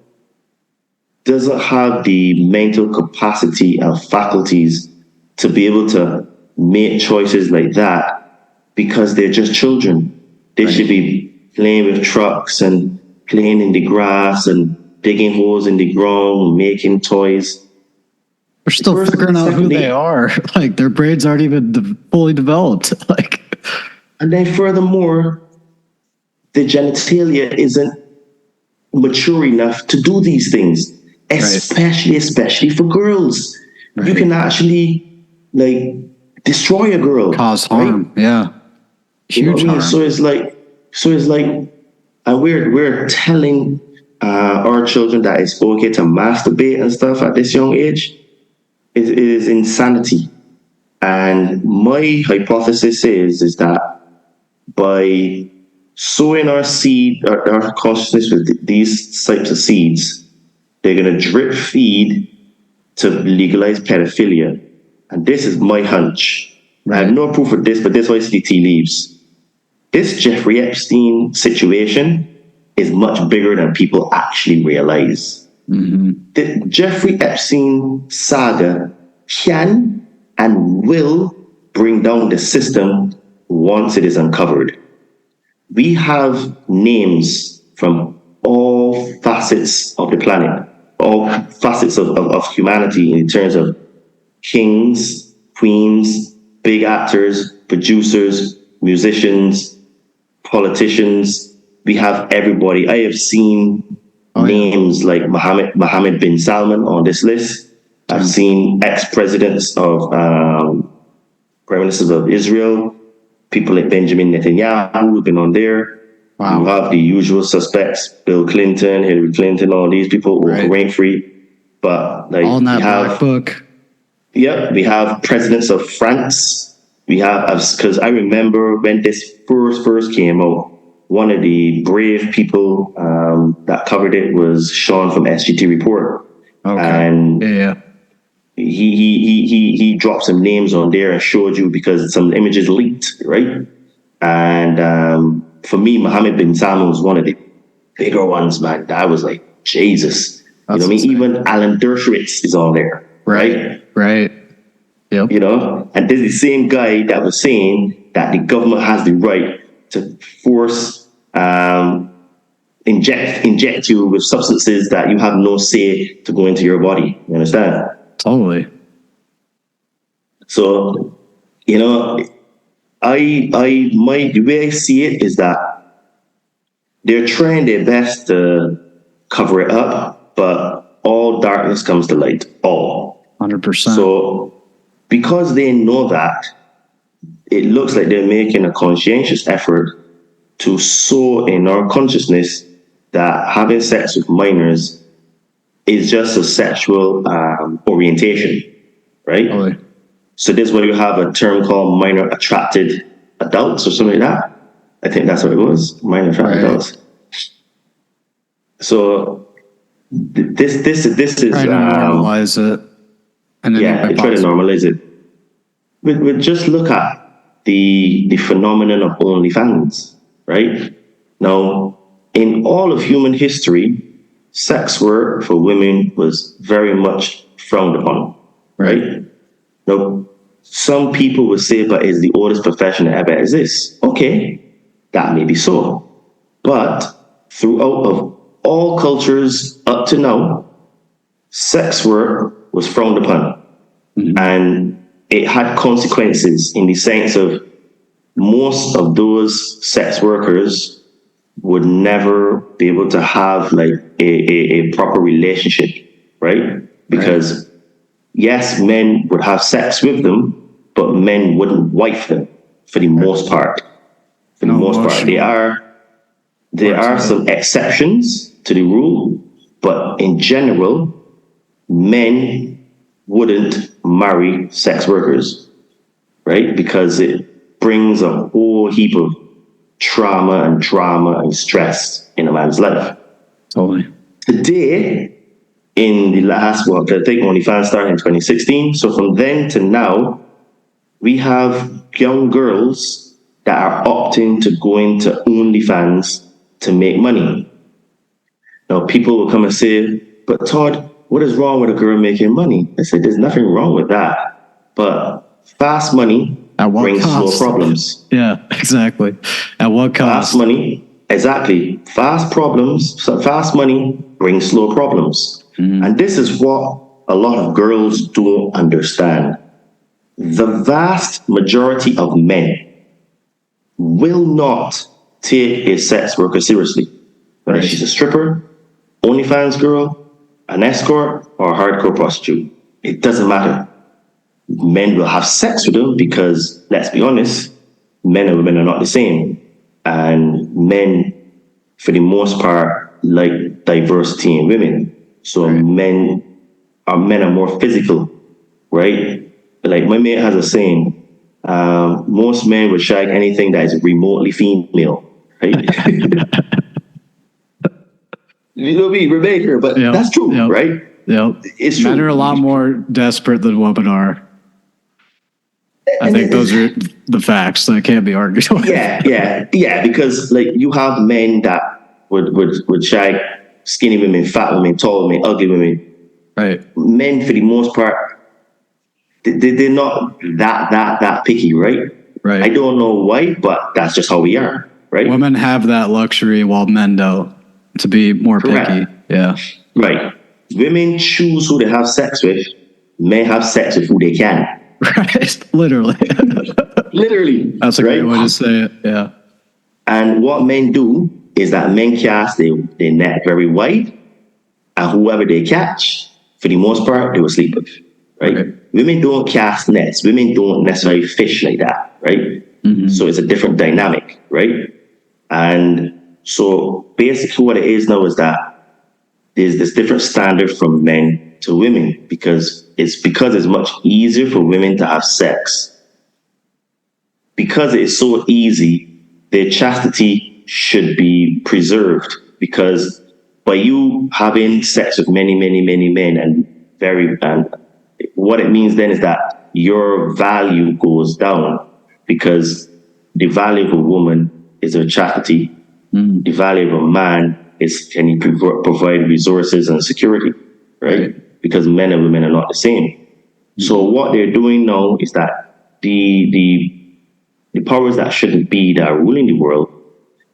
doesn't have the mental capacity and faculties to be able to make choices like that because they're just children. They should be playing with trucks and playing in the grass and digging holes in the ground, making toys. They're still figuring out who they are. Like, their brains aren't even fully developed. And then furthermore, the genitalia isn't mature enough to do these things, especially for girls. You can actually destroy a girl, cause harm. Yeah, huge harm. So it's like, and we're telling our children that it's okay to masturbate and stuff at this young age. It is insanity. And my hypothesis is that by sowing our seed, our consciousness with these types of seeds, they're going to drip feed to legalize pedophilia. And this is my hunch. I have no proof of this, but this is why I see tea leaves. This Jeffrey Epstein situation is much bigger than people actually realize. The Jeffrey Epstein saga can and will bring down the system once it is uncovered. We have names from all facets of the planet, all facets of humanity in terms of kings, queens, big actors, producers, musicians, politicians. We have everybody. I have seen names like Mohammed bin Salman on this list. I've seen ex-presidents of prime ministers of Israel, people like Benjamin Netanyahu who've been on there. Wow. You have the usual suspects, Bill Clinton, Hillary Clinton, all these people, Oprah Winfrey. But all in that black book. Yep, we have presidents of France. We have, because I remember when this first came out, one of the brave people that covered it was Sean from SGT Report. And he dropped some names on there and showed you because some images leaked, right? And for me, Mohammed bin Salman was one of the bigger ones, man. I was like, Jesus. That's, you know what I mean? Even Alan Dershowitz is on there, right? Yep. You know, and this is the same guy that was saying that the government has the right to force inject you with substances that you have no say to go into your body. You understand? Totally. So, you know, the way I see it is that they're trying their best to cover it up, but all darkness comes to light. All 100%. So, because they know that, it looks like they're making a conscientious effort to sow in our consciousness that having sex with minors is just a sexual orientation, right? Totally. So this is where you have a term called minor attracted adults or something like that. I think that's what it was, minor attracted adults. So this is trying to normalize it. They try to normalize it. We just look at the phenomenon of OnlyFans, right? Now, in all of human history, sex work for women was very much frowned upon, right? Now, some people would say, but it's the oldest profession that ever exists. Okay, that may be so. But throughout of all cultures up to now, sex work was frowned upon. And it had consequences in the sense of most of those sex workers would never be able to have like a proper relationship, right? Because yes, men would have sex with them, but men wouldn't wife them for the most part. For the most part, there are some exceptions to the rule, but in general, men wouldn't marry sex workers, right? Because it brings a whole heap of trauma and drama and stress in a man's life. Totally. Today, in the last, I think OnlyFans started in 2016. So from then to now, we have young girls that are opting to go into OnlyFans to make money. Now, people will come and say, but Todd, what is wrong with a girl making money? I said, there's nothing wrong with that. But fast money brings slow problems. Yeah, exactly. At what cost? Fast money, exactly. Fast money brings slow problems. And this is what a lot of girls don't understand. The vast majority of men will not take a sex worker seriously. Whether she's a stripper, OnlyFans girl, an escort, or a hardcore prostitute. It doesn't matter. Men will have sex with them because, let's be honest, men and women are not the same. And men, for the most part, like diversity in women. So men are more physical, right? Like my mate has a saying, most men would shag anything that is remotely female, right? You know me, Rebecca, but that's true, right? Yeah, it's true. Men are a lot more desperate than women are. I think those are the facts that can't be argued with. Yeah, because like you have men that would shag skinny women, fat women, tall women, ugly women. Right. Men, for the most part, they're not that picky, right? Right. I don't know why, but that's just how we are, right? Women have that luxury while men don't, to be more picky. Yeah. Right. Women choose who they have sex with. Men have sex with who they can. Right. Literally. Literally. That's a great way to say it. Yeah. And what men do is that men cast their net very wide, and whoever they catch, for the most part, they will sleep with. Right? Women don't cast nets. Women don't necessarily fish like that, right? So it's a different dynamic, right? And so basically what it is now is that there's this different standard from men to women because it's much easier for women to have sex. Because it is so easy, their chastity should be preserved, because by you having sex with many men and what it means then is that your value goes down, because the value of a woman is her chastity. The value of a man is, can he provide resources and security, right? Because men and women are not the same. So what they're doing now is that the powers that shouldn't be, that are ruling the world,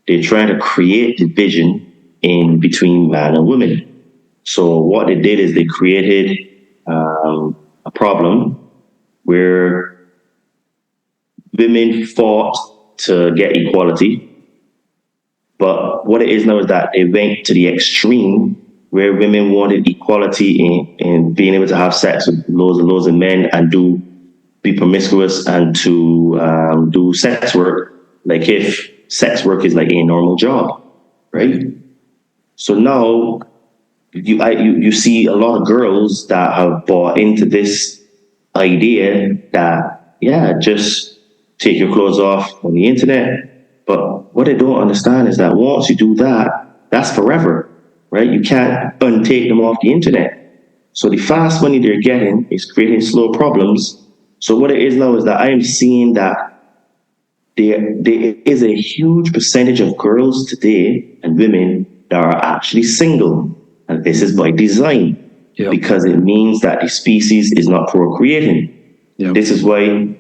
they're trying to create division in between man and women. So what they did is they created a problem where women fought to get equality. But what it is now is that they went to the extreme where women wanted equality in being able to have sex with loads and loads of men and be promiscuous and to do sex work, like if sex work is like a normal job, right? So now you see a lot of girls that have bought into this idea that, just take your clothes off on the internet. But what they don't understand is that once you do that, that's forever, right? You can't untake them off the internet. So the fast money they're getting is creating slow problems. So what it is now is that I am seeing that there is a huge percentage of girls today and women that are actually single. And this is by design, because it means that the species is not procreating. This is why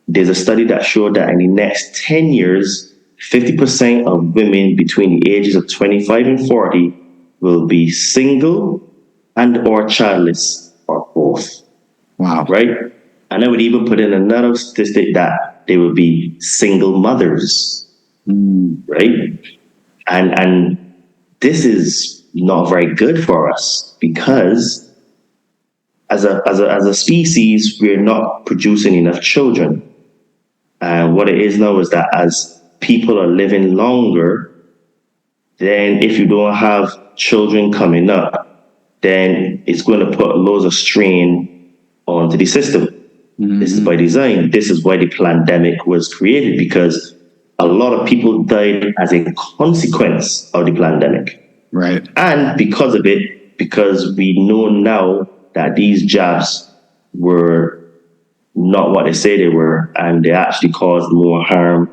there's a study that showed that in the next 10 years, 50% of women between the ages of 25 and 40 will be single and or childless or both. Wow. Right? And I would even put in another statistic that they will be single mothers. Right? And this is not very good for us, because as a species, we're not producing enough children. And what it is now is that as people are living longer, then if you don't have children coming up, then it's going to put loads of strain onto the system. This is by design. This is why the pandemic was created, because a lot of people died as a consequence of the pandemic. Right. And because of it, because we know now that these jabs were not what they say they were, and they actually caused more harm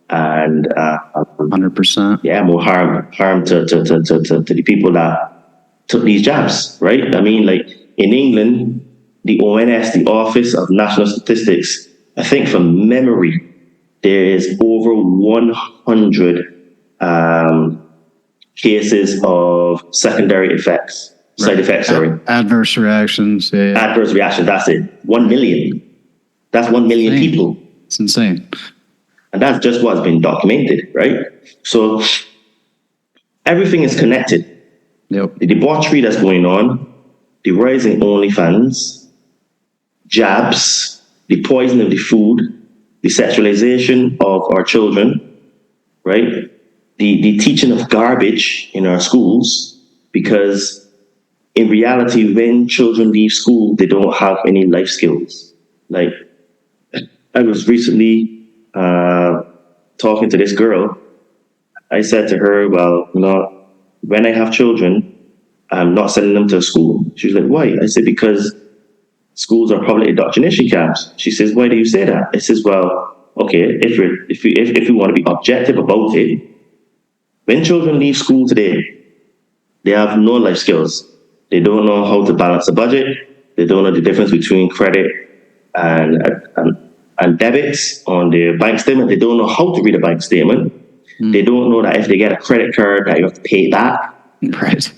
and 100%. yeah, more harm to the people that took these jabs, right? I mean, like in England, the ONS, the Office of National Statistics, I think from memory, there is over 100 cases of secondary effects, side effects, sorry. Adverse reactions. Yeah. Adverse reactions, that's it. 1 million. That's 1 million Insane. people. It's insane. And that's just what's been documented, right? So everything is connected. Yep. The debauchery that's going on, the rise in OnlyFans, jabs, the poisoning of the food, the sexualization of our children, right? The teaching of garbage in our schools, because in reality, when children leave school, they don't have any life skills. Like, I was recently talking to this girl. I said to her, well, you know, when I have children, I'm not sending them to school. She was like, why? I said, because schools are public indoctrination camps. She says, why do you say that? I says, well, okay, if we want to be objective about it, when children leave school today, they have no life skills. They don't know how to balance a budget. They don't know the difference between credit and debits on their bank statement. They don't know how to read a bank statement. They don't know that if they get a credit card that you have to pay it back. Right.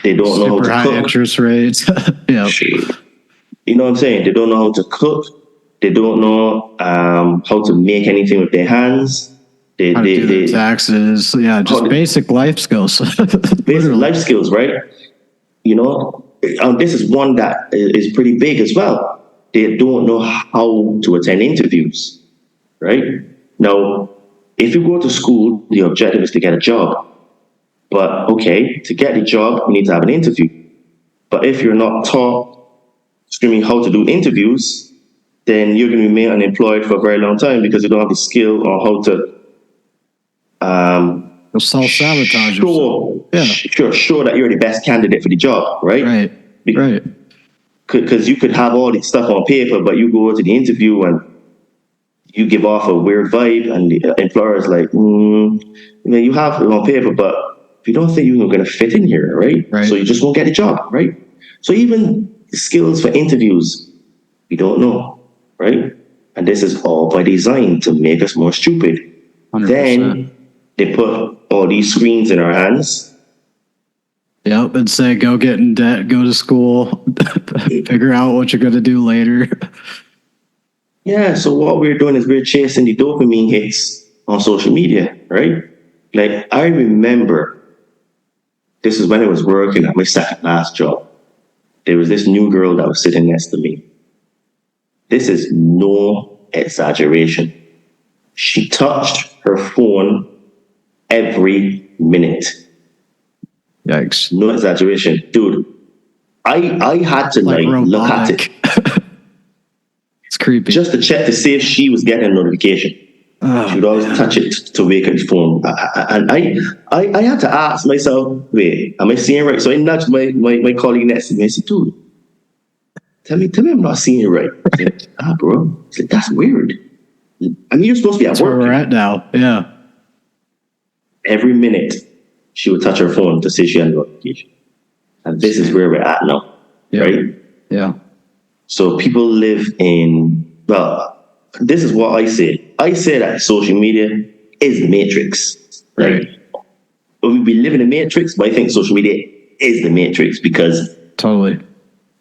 They don't know how Super to high cook. interest rates. Yeah. You know what I'm saying? They don't know how to cook. They don't know how to make anything with their hands. How to do their taxes. Yeah, just basic life skills. Basic life skills, right? You know, this is one that is pretty big as well. They don't know how to attend interviews, right? Now, if you go to school, the objective is to get a job. But okay, to get the job, you need to have an interview. But if you're not taught screaming how to do interviews, then you're going to remain unemployed for a very long time because you don't have the skill on how to self-sabotage yourself. Yeah. Sure that you're the best candidate for the job, right? Right. Because you could have all this stuff on paper, but you go to the interview and you give off a weird vibe, and the employer is like, you have it on paper, but you don't think you're going to fit in here, right? So you just won't get a job, right? So even the skills for interviews, we don't know, right? And this is all by design to make us more stupid. 100%. Then they put all these screens in our hands. Yep, and say, go get in debt, go to school, figure out what you're going to do later. Yeah, so what we're doing is we're chasing the dopamine hits on social media, right? Like, I remember, this is when I was working at my second last job. There was this new girl that was sitting next to me. This is no exaggeration. She touched her phone every minute. Yikes. No exaggeration. Dude, I had to look at it. It's creepy. Just to check to see if she was getting a notification. She would always touch it to wake up the phone. And I had to ask myself, wait, am I seeing right? So I nudged my colleague next to me. I said, dude, tell me I'm not seeing it right. I said, bro. I said, that's weird. I mean, you're supposed to be at work. That's where we're at now. Yeah. Every minute, she would touch her phone to see she had a notification. And this is where we're at now, right? Yeah. So people live in, well, this is what I say. I say that social media is the matrix. Right. We live in a matrix, but I think social media is the matrix because totally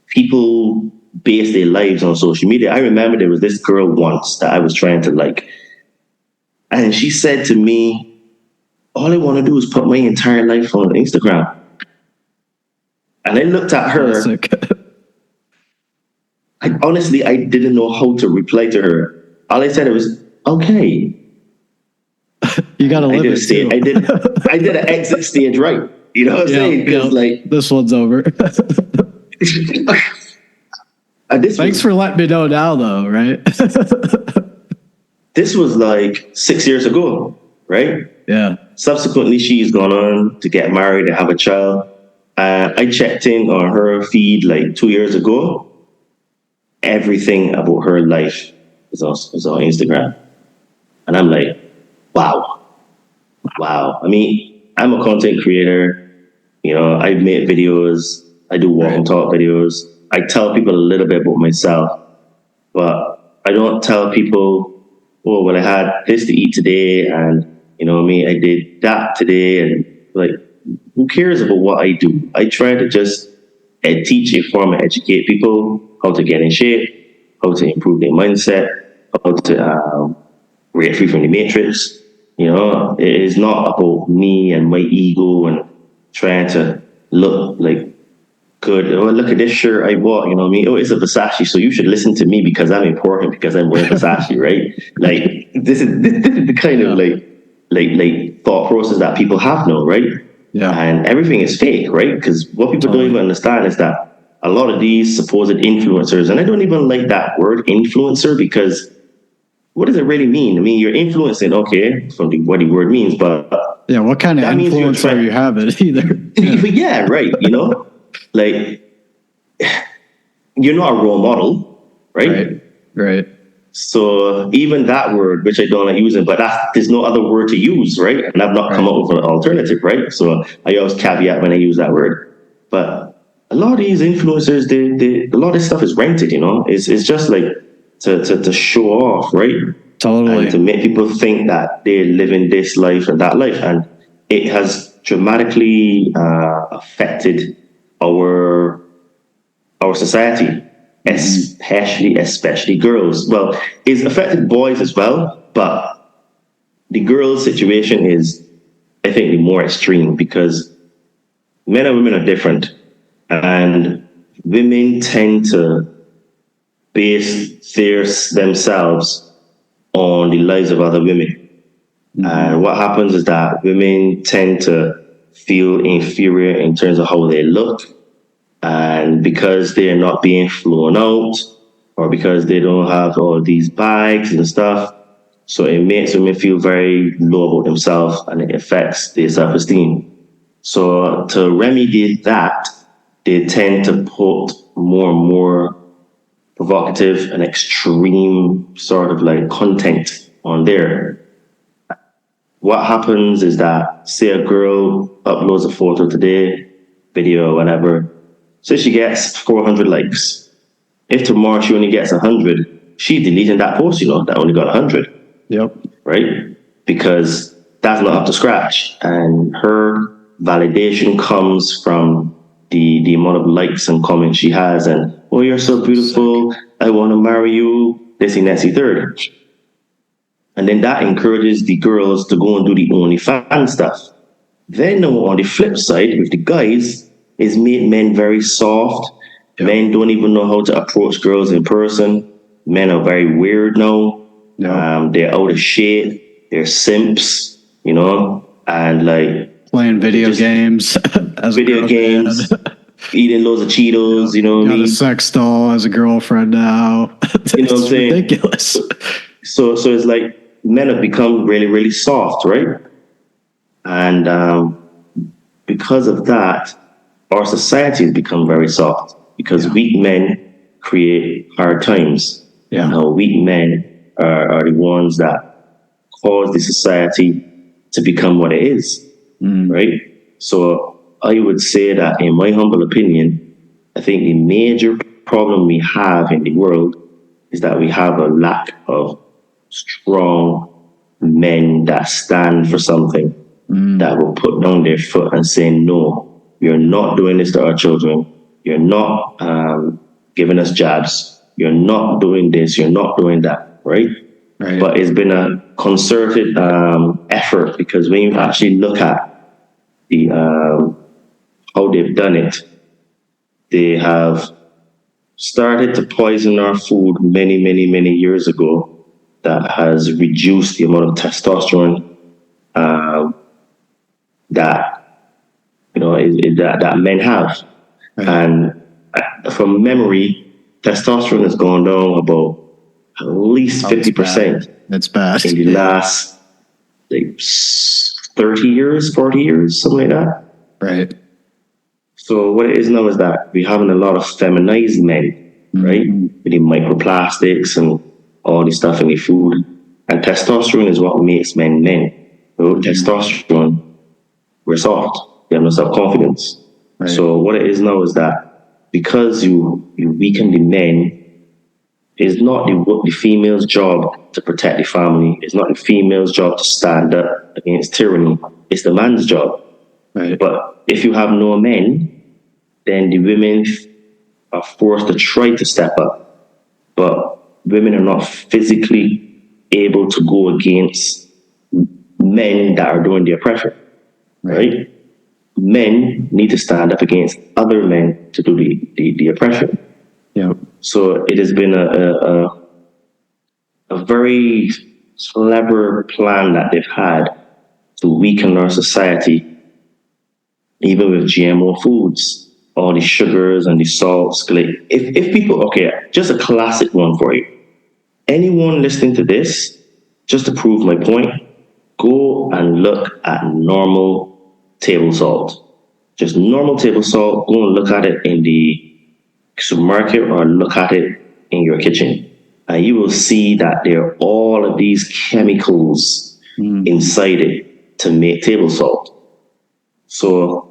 people base their lives on social media. I remember there was this girl once that I was trying to like, and she said to me, all I want to do is put my entire life on Instagram. And I looked at her. I didn't know how to reply to her. All I said was, okay. You got to live it too. I did an exit stage right. You know what I'm saying? Because like, this one's over. Thanks for letting me know now, though, right? This was like 6 years ago, right? Yeah. Subsequently, she's gone on to get married and have a child. I checked in on her feed like 2 years ago. Everything about her life is on Instagram. And I'm like, wow. I mean, I'm a content creator. You know, I make videos. I do walk and talk videos. I tell people a little bit about myself, but I don't tell people, oh, well, I had this to eat today, and you know what I mean, I did that today, and like, who cares about what I do? I try to just teach, inform, and educate people how to get in shape, how to improve their mindset, how to break free from the matrix. You know, it is not about me and my ego and trying to look like good. Oh, look at this shirt I bought. You know what I mean? Oh, it's a Versace, so you should listen to me because I'm important because I'm wearing Versace, right? Like this is the kind of like thought process that people have now, right? Yeah. And everything is fake, right? Because what people don't even understand is that a lot of these supposed influencers, and I don't even like that word influencer, because what does it really mean? I mean, you're influencing, okay, from what the word means, but yeah, what kind of influence are you having either? Yeah, right. You know, like you're not a role model, right? Right. So even that word, which I don't like using, but there's no other word to use, right? And I've not come up with an alternative, right? So I always caveat when I use that word. But a lot of these influencers, a lot of this stuff is rented, you know? It's just like to show off, right? Totally. And to make people think that they're living this life and that life. And it has dramatically affected our society. Especially girls. Well, it's affected boys as well, but the girls' situation is, I think, the more extreme, because men and women are different, and women tend to base themselves on the lives of other women. And what happens is that women tend to feel inferior in terms of how they look. And because they're not being flown out, or because they don't have all these bags and stuff, so it makes women feel very low about themselves, and it affects their self-esteem. So to remedy that, they tend to put more and more provocative and extreme sort of like content on there. What happens is that, say a girl uploads a photo today, video, whatever, so she gets 400 likes. If tomorrow she only gets 100, she's deleting that post, you know, that only got 100. Yep. Right? Because that's not up to scratch. And her validation comes from the amount of likes and comments she has. And, oh, you're so beautiful. I want to marry you. This and that, third. And then that encourages the girls to go and do the OnlyFans stuff. Then on the flip side, with the guys, it's made men very soft. Yep. Men don't even know how to approach girls in person. Men are very weird now. Yep. They're out of shape. They're simps, you know, and like playing video games. Eating loads of Cheetos. You know what I mean? A sex doll as a girlfriend now. You know what I'm saying? Ridiculous. So it's like men have become really, really soft, right? And because of that, our society has become very soft, because weak men create hard times. Yeah. Now, weak men are the ones that cause the society to become what it is, right? So I would say that, in my humble opinion, I think the major problem we have in the world is that we have a lack of strong men that stand for something, that will put down their foot and say, no, you're not doing this to our children. You're not giving us jabs. You're not doing this. You're not doing that, right? But it's been a concerted effort, because when you actually look at the how they've done it, they have started to poison our food many years ago. That has reduced the amount of testosterone that that men have. And from memory, testosterone has gone down about at least 50%. That's bad. In the last 30 years, 40 years, something like that. Right. So what it is now is that we're having a lot of feminized men, right? With the microplastics and all this stuff in the food. And testosterone is what makes men men. Without testosterone, we're soft. We have no self-confidence. Right. So what it is now is that because you weaken the men, it's not the female's job to protect the family. It's not the female's job to stand up against tyranny. It's the man's job. Right. But if you have no men, then the women are forced to try to step up. But women are not physically able to go against men that are doing the oppression, right? Men need to stand up against other men to do the oppression. Yeah. So it has been a very clever plan that they've had to weaken our society, even with GMO foods, all the sugars and the salts. If people, okay, just a classic one for you. Anyone listening to this, just to prove my point, go and look at normal table salt. Just normal table salt. Go and look at it in the supermarket or look at it in your kitchen. And you will see that there are all of these chemicals inside it to make table salt. So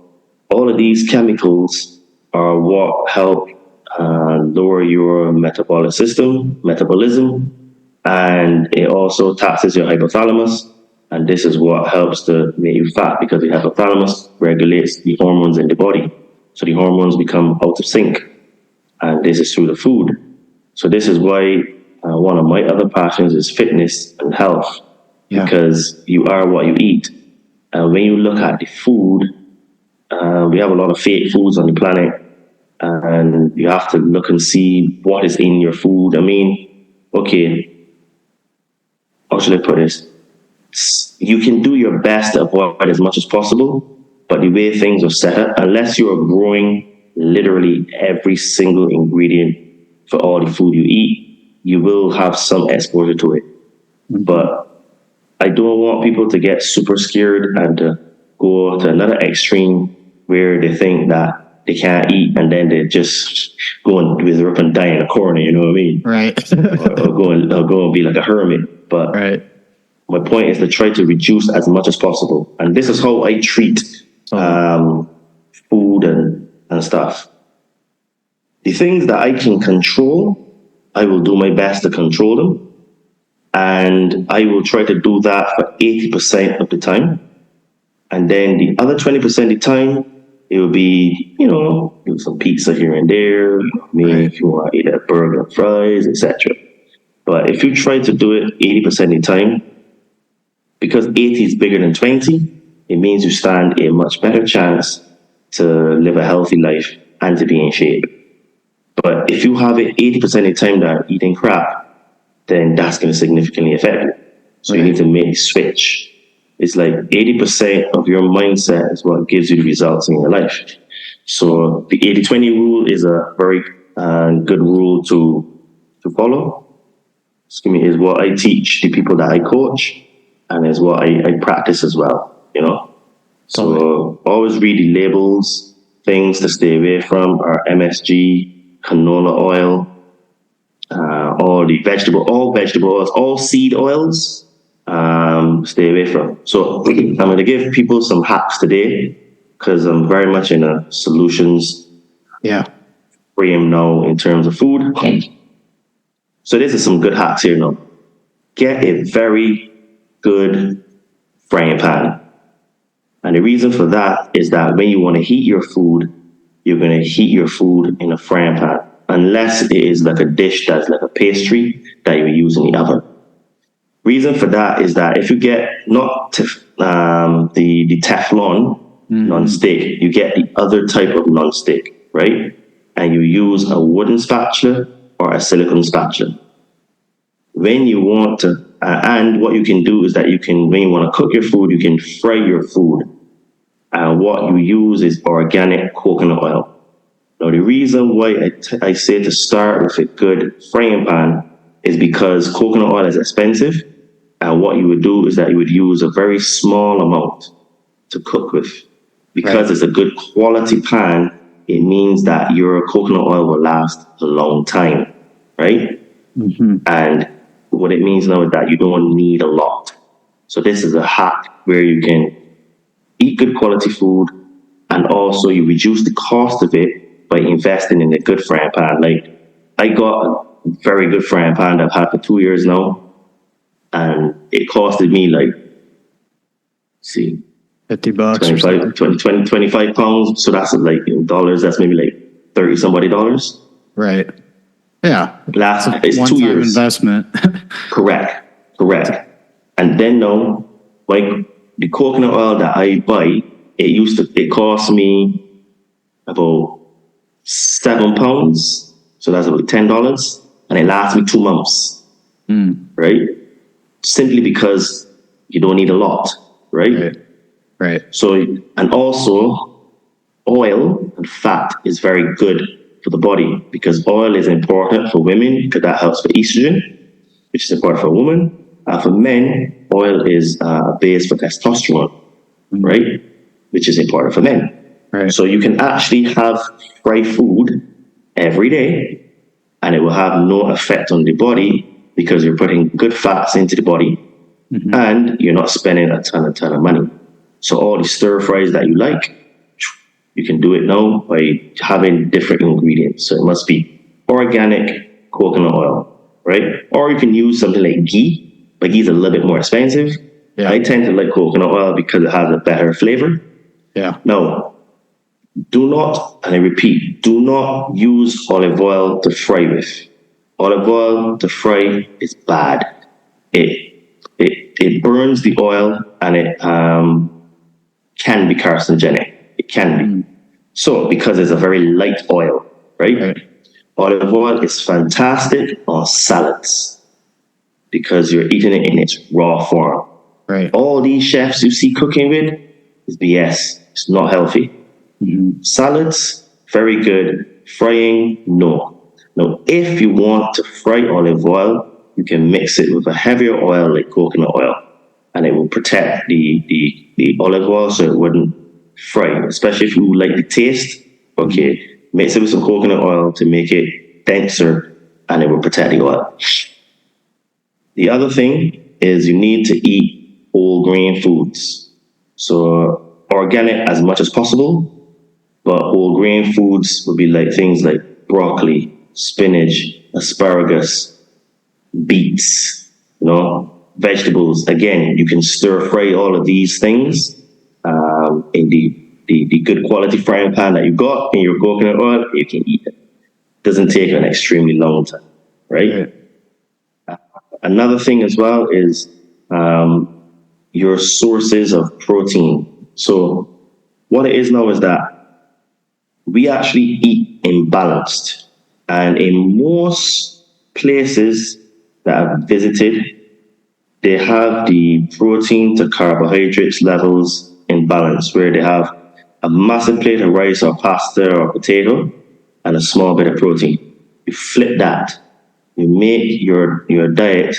all of these chemicals are what help lower your metabolism, and it also taxes your hypothalamus. And this is what helps to make you fat, because the hypothalamus regulates the hormones in the body. So the hormones become out of sync. And this is through the food. So this is why one of my other passions is fitness and health, because you are what you eat. And when you look at the food, we have a lot of fake foods on the planet, and you have to look and see what is in your food. I mean, okay, how should I put this? You can do your best to avoid as much as possible, but the way things are set up, unless you are growing literally every single ingredient for all the food you eat, you will have some exposure to it. But I don't want people to get super scared and to go to another extreme where they think that they can't eat and then they just go and wither up and die in a corner, you know what I mean? Right. or go and be like a hermit. But my point is to try to reduce as much as possible. And this is how I treat food and stuff. The things that I can control, I will do my best to control them. And I will try to do that for 80% of the time. And then the other 20% of the time, it will be, do some pizza here and there. If you want to eat a burger, fries, etc. But if you try to do it 80% of the time, because 80 is bigger than 20, it means you stand a much better chance to live a healthy life and to be in shape. But if you have it 80% of the time that are eating crap, then that's going to significantly affect you. So you need to make a switch. It's like 80% of your mindset is what gives you the results in your life. So the 80-20 rule is a very good rule to follow. Is what I teach the people that I coach, and is what I practice as well, So always read the labels. Things to stay away from are MSG, canola oil, all vegetable oils, all seed oils, stay away from. So I'm going to give people some hacks today, because I'm very much in a solutions frame now in terms of food. So this is some good hacks here now. Get a very good frying pan. And the reason for that is that when you want to heat your food, you're going to heat your food in a frying pan, unless it is like a dish that's like a pastry that you use in the oven. Reason for that is that if you get not the Teflon non-stick, you get the other type of non-stick, right? And you use a wooden spatula or a silicone spatula. When you want to, and what you can do is that when you want to cook your food, you can fry your food. And what you use is organic coconut oil. Now, the reason why I say to start with a good frying pan is because coconut oil is expensive. And what you would do is that you would use a very small amount to cook with. Because it's a good quality pan, it means that your coconut oil will last a long time, right? And what it means now is that you don't need a lot. So this is a hack where you can eat good quality food, and also you reduce the cost of it by investing in a good frying pan. Like, I got a very good frying pan that I've had for 2 years now, and it costed me like, see, $50 25 pounds. So that's like in dollars, that's maybe like 30 somebody dollars. Right. Yeah. It's 2 one-time years. investment. Correct. And then now, like the coconut oil that I buy, it cost me about £7. So that's about $10. And it lasts me 2 months. Right? Simply because you don't need a lot. Right. So, and also oil and fat is very good for the body, because oil is important for women because that helps for estrogen, which is important for a woman. For men, oil is a base for testosterone, right? Which is important for men. Right. So you can actually have fried food every day and it will have no effect on the body because you're putting good fats into the body and you're not spending a ton of money. So all the stir fries that you like, you can do it now by having different ingredients. So it must be organic coconut oil, right? Or you can use something like ghee, but ghee is a little bit more expensive. I tend to like coconut oil because it has a better flavor. Now, do not, and I repeat, do not use olive oil to fry with. Olive oil to fry is bad. It burns the oil, and it can be carcinogenic. It can be. So, because it's a very light oil, right? Olive oil is fantastic on salads because you're eating it in its raw form. All these chefs you see cooking with is BS. It's not healthy. Salads, very good. Frying, no. Now, if you want to fry olive oil, you can mix it with a heavier oil like coconut oil, and it will protect the olive oil so it wouldn't fry, especially if you like the taste. Okay, mix it with some coconut oil to make it denser, and it will protect the oil. The other thing is you need to eat whole grain foods. So organic as much as possible, but whole grain foods would be like things like broccoli, spinach, asparagus, beets, vegetables. Again, you can stir fry all of these things in the good quality frying pan that you got in your coconut oil. You can eat it. Doesn't take an extremely long time, right? Another thing as well is your sources of protein. So what it is now is that we actually eat imbalanced, and in most places that I've visited, they have the protein to carbohydrates levels in balance, where they have a massive plate of rice or pasta or potato and a small bit of protein. You flip that. You make your diet.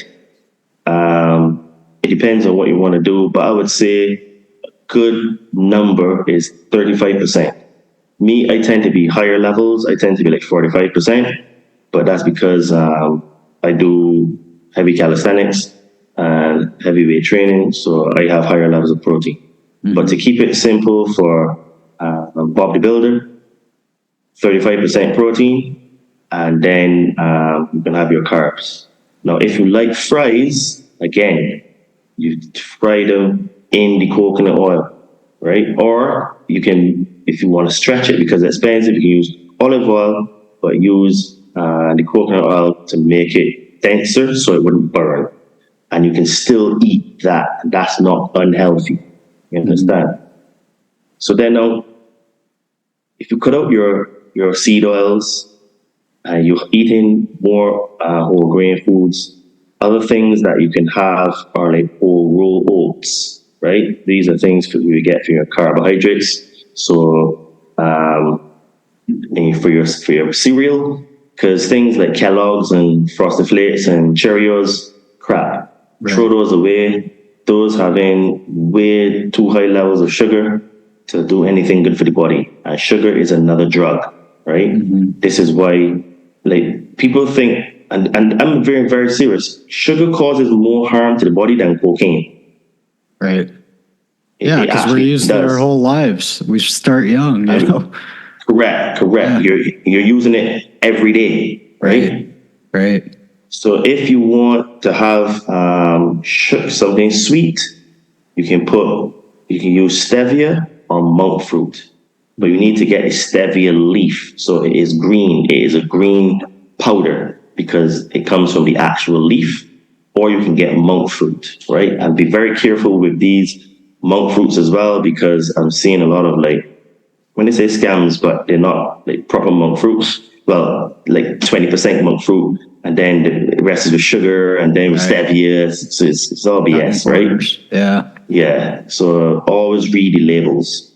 It depends on what you want to do, but I would say a good number is 35%. Me, I tend to be higher levels. I tend to be like 45%, but that's because I do heavy calisthenics and heavyweight training, so I have higher levels of protein. But to keep it simple for Bob the Builder, 35% protein, and then you can have your carbs. Now, if you like fries, again, you fry them in the coconut oil, right? Or you can, if you want to stretch it because it's expensive, you can use olive oil, but use the coconut oil to make it denser so it wouldn't burn. And you can still eat that. That's not unhealthy. You understand? So then now, if you cut out your seed oils and you're eating more whole grain foods, other things that you can have are like whole roll oats, right? These are things that you get for your carbohydrates. So for your cereal, because things like Kellogg's and Frosted Flakes and Cheerios, crap. Throw those away. Those having way too high levels of sugar, to do anything good for the body. And sugar is another drug, right? This is why, like, people think, and I'm very, very serious, sugar causes more harm to the body than cocaine. Right. Yeah, because we're using it our whole lives. We start young, you know? Correct. Yeah. You're using it every day, right? So if you want to have something sweet, you can use stevia or monk fruit, but you need to get a stevia leaf. So it is green. It is a green powder because it comes from the actual leaf, or you can get monk fruit, right? And be very careful with these monk fruits as well, because I'm seeing a lot of, like, when they say scams, but they're not like proper monk fruits. Well, like 20% monk fruit, and then the rest is with sugar, and then with stevia. So it's all BS, right? Yeah. So always read the labels.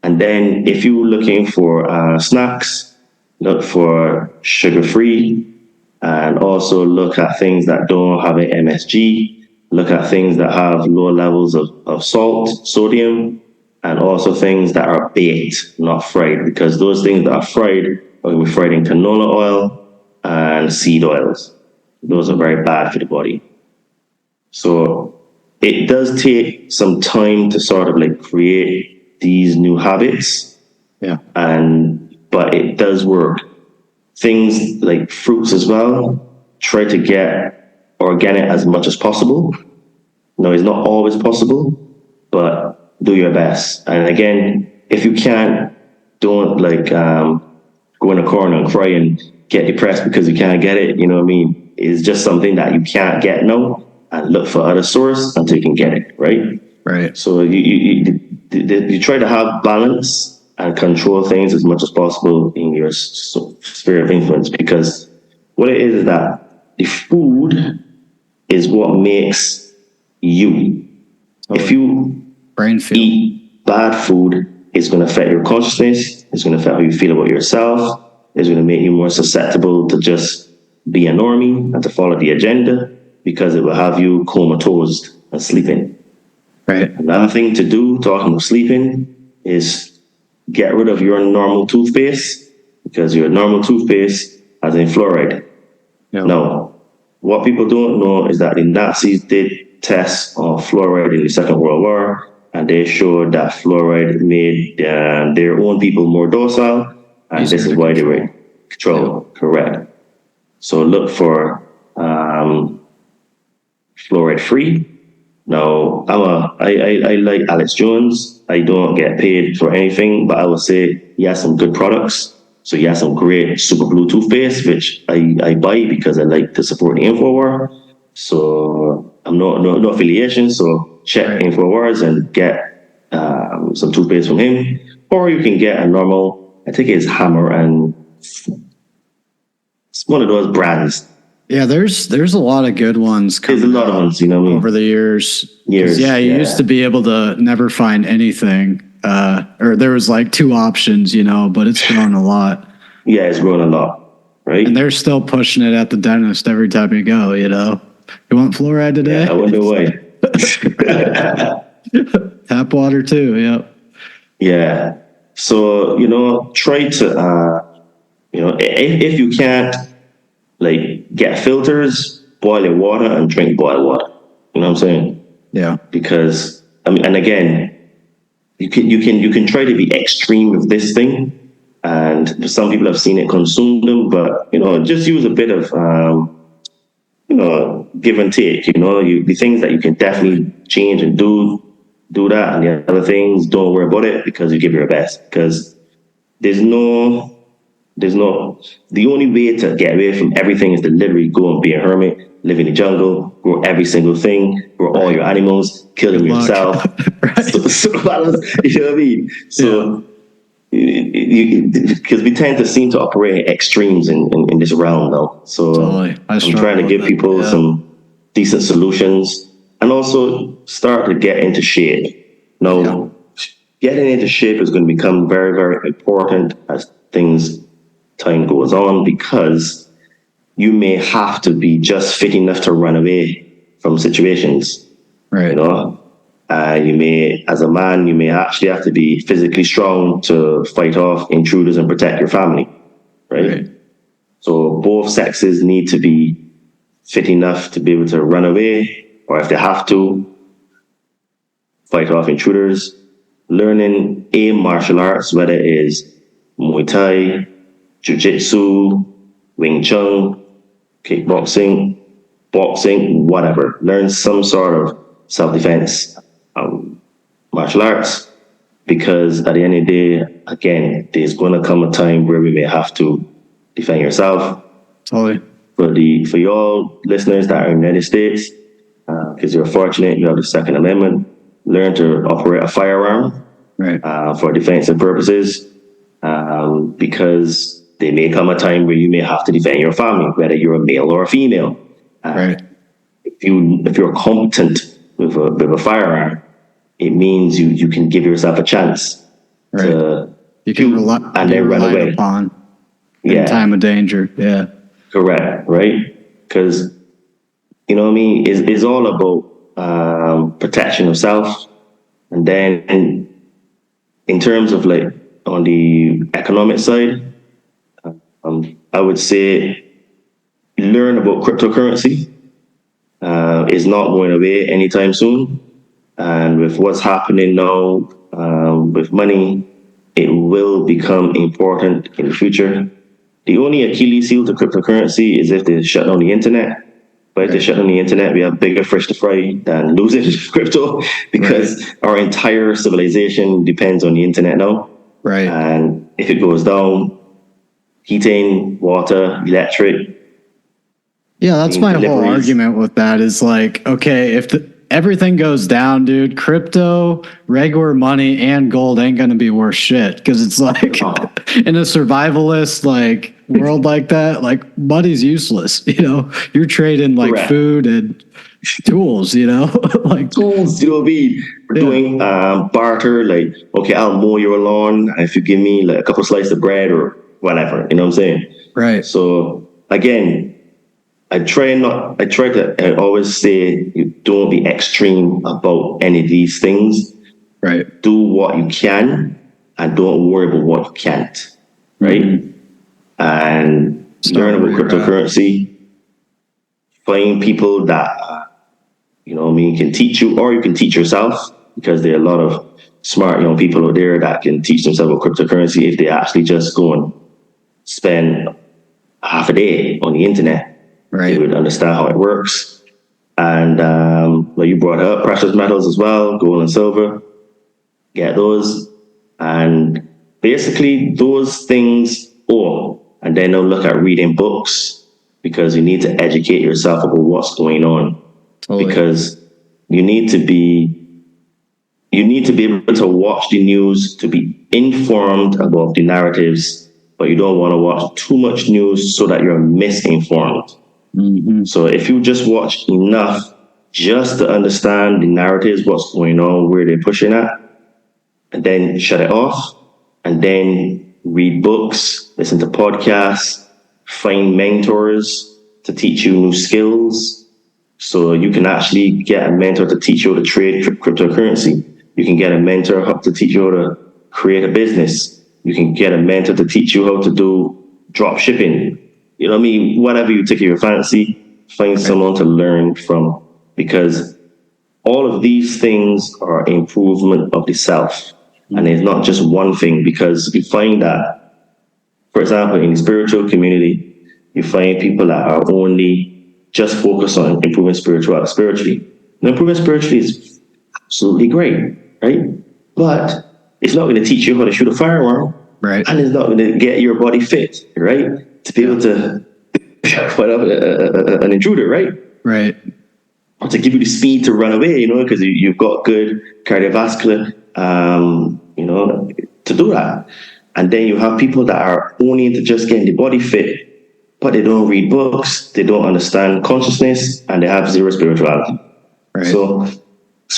And then if you're looking for snacks, look for sugar-free, and also look at things that don't have an MSG. Look at things that have low levels of salt, sodium, and also things that are baked, not fried, because those things that are fried are going to be fried in canola oil and seed oils. Those are very bad for the body. So it does take some time to sort of like create these new habits. Yeah. But it does work. Things like fruits as well, try to get organic as much as possible. No, it's not always possible, but do your best. And again, if you can't, don't like go in a corner and cry and get depressed because you can't get it. You know what I mean? It's just something that you can't get now, and look for other source until you can get it, right? Right. So you try to have balance and control things as much as possible in your sphere of influence, because what it is that the food is what makes you. If you eat bad food, it's going to affect your consciousness, it's going to affect how you feel about yourself, it's going to make you more susceptible to just be a normie and to follow the agenda, because it will have you comatose and sleeping. Right. Another thing to do, talking about sleeping, is get rid of your normal toothpaste, because your normal toothpaste has in fluoride. Yep. Now, what people don't know is that the Nazis did tests on fluoride in the Second World War, and they showed that fluoride made their own people more docile, and this is why they were in control. Yep. Correct. So look for fluoride free. Now, I like Alex Jones. I don't get paid for anything, but I will say he has some good products. So he has some great Super Blue toothpaste, which I buy because I like to support the InfoWar. So I'm no affiliation. So check InfoWars and get some toothpaste from him. Or you can get a normal, I think it's Hammer, and it's one of those brands. Yeah, there's a lot of good ones. There's a lot of ones, you know what I mean? Over the years. You used to be able to never find anything. Or there was like two options, you know, but it's grown a lot. Yeah, it's grown a lot, right? And they're still pushing it at the dentist every time you go, you know. You want fluoride today? Yeah, I wonder why. Tap water too, yep. Yeah. So, you know, try to, you know, if you can't, like, get filters, boil your water and drink boiled water. You know what I'm saying? Yeah. Because, I mean, and again, you can try to be extreme with this thing, and some people have seen it consume them, but, you know, just use a bit of, you know, give and take. You know, the things that you can definitely change and do that, and the other things, don't worry about it, because you give your best. Because the only way to get away from everything is to literally go and be a hermit, live in the jungle, grow every single thing, grow all your animals, kill them yourself. So, you know what I mean? So, because we tend to seem to operate in extremes in this realm now. So I'm trying to give people some decent solutions, and also start to get into shape. Now, getting into shape is going to become very, very important as time goes on, because you may have to be just fit enough to run away from situations. Right. You know, You may, as a man, you may actually have to be physically strong to fight off intruders and protect your family, right? So both sexes need to be fit enough to be able to run away, or if they have to, fight off intruders. Learning a martial arts, whether it is Muay Thai, Jiu-Jitsu, Wing Chun, kickboxing, boxing, whatever. Learn some sort of self-defense martial arts, because at the end of the day, again, there's going to come a time where we may have to defend yourself. Totally. For y'all listeners that are in the United States, because you're fortunate, you have the Second Amendment, learn to operate a firearm for defensive purposes, because there may come a time where you may have to defend your family, whether you're a male or a female. If you're competent with a firearm, it means you can give yourself a chance to you can rely upon in time of danger. Yeah, correct. Right, because you know what I mean. It's all about protection of self, and then in terms of like on the economic side, I would say learn about cryptocurrency. Is not going away anytime soon. And with what's happening now with money, it will become important in the future. The only Achilles heel to cryptocurrency is if they shut down the internet. But if they shut down the internet, we have bigger fish to fry than losing crypto, because our entire civilization depends on the internet now. And if it goes down, heating, water, electric. Yeah, that's my whole argument with that is like, okay, if everything goes down, dude, crypto, regular money, and gold ain't going to be worth shit. Because it's like in a survivalist like world like that, like money's useless. You know, you're trading like food and tools, you know, like tools, you know what I mean? We're doing barter, like, okay, I'll mow your lawn if you give me like a couple slices of bread or whatever, you know what I'm saying? So again, I always say, you don't be extreme about any of these things. Do what you can and don't worry about what you can't. And learn about cryptocurrency. Find people that, you know what I mean, can teach you, or you can teach yourself, because there are a lot of smart young people out there that can teach themselves about cryptocurrency if they actually just go and spend half a day on the internet. They would understand how it works. And you brought up precious metals as well, gold and silver. Get those. And basically those things, and then they'll look at reading books, because you need to educate yourself about what's going on. Because you need to be able to watch the news to be informed about the narratives, but you don't want to watch too much news so that you're misinformed. So if you just watch enough just to understand the narratives, what's going on, where they're pushing at, and then shut it off, and then read books, listen to podcasts, find mentors to teach you new skills. So you can actually get a mentor to teach you how to trade cryptocurrency. You can get a mentor to teach you how to create a business. You can get a mentor to teach you how to do drop shipping. You know what I mean? Whatever you take your fancy, find someone to learn from, because all of these things are improvement of the self. And it's not just one thing, because you find that, for example, in the spiritual community, you find people that are only just focused on improving spiritually. Now, improving spiritually is absolutely great, right? But it's not going to teach you how to shoot a firearm, and it's not going to get your body fit, right? To be able to fight off an intruder, right? Or to give you the speed to run away, you know, because you've got good cardiovascular, you know, to do that. And then you have people that are only into just getting the body fit, but they don't read books, they don't understand consciousness, and they have zero spirituality. So,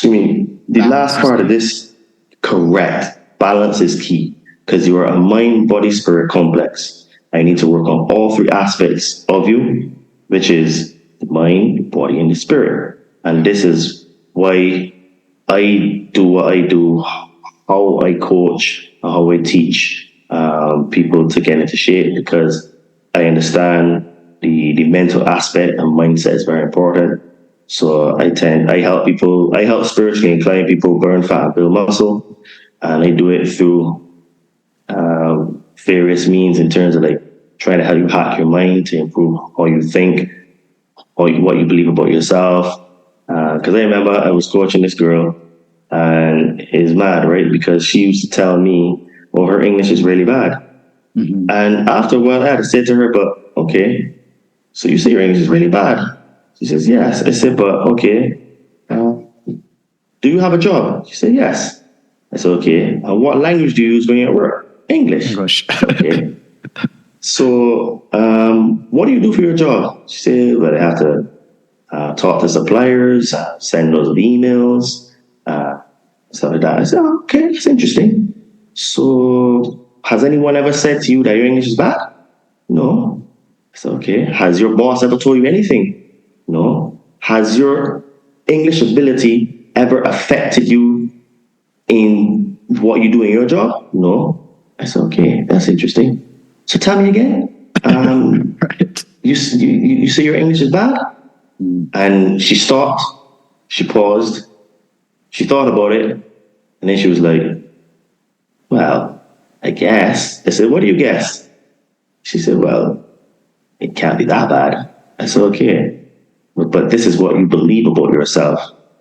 the last part of this, correct. Balance is key, because you are a mind, body, spirit complex. I need to work on all three aspects of you, which is the mind, the body, and the spirit. And this is why I do what I do, how I coach, how I teach people to get into shape, because I understand the mental aspect and mindset is very important. So I help spiritually inclined people burn fat and build muscle, and I do it through various means in terms of like trying to help you hack your mind to improve how you think, what you believe about yourself. Because I remember I was coaching this girl, and it's mad, right? Because she used to tell me, "Oh, her English is really bad." Mm-hmm. And after a while, I had to say to her, "But okay, so you say your English is really bad?" She says, "Yes." I said, "But okay, do you have a job?" She said, "Yes." I said, "Okay, what language do you use when you're at work?" English. Okay. So, what do you do for your job? She said, "Well, I have to talk to suppliers, send loads of emails, stuff like that." I said, "Oh, okay, that's interesting. So, has anyone ever said to you that your English is bad?" "No." I said, "Okay. Has your boss ever told you anything?" "No." "Has your English ability ever affected you in what you do in your job?" "No." I said, "Okay, that's interesting. So tell me again. Right. You say your English is bad?" And she stopped. She paused. She thought about it, and then she was like, "Well, I guess." I said, "What do you guess?" She said, "Well, it can't be that bad." I said, "Okay, but this is what you believe about yourself.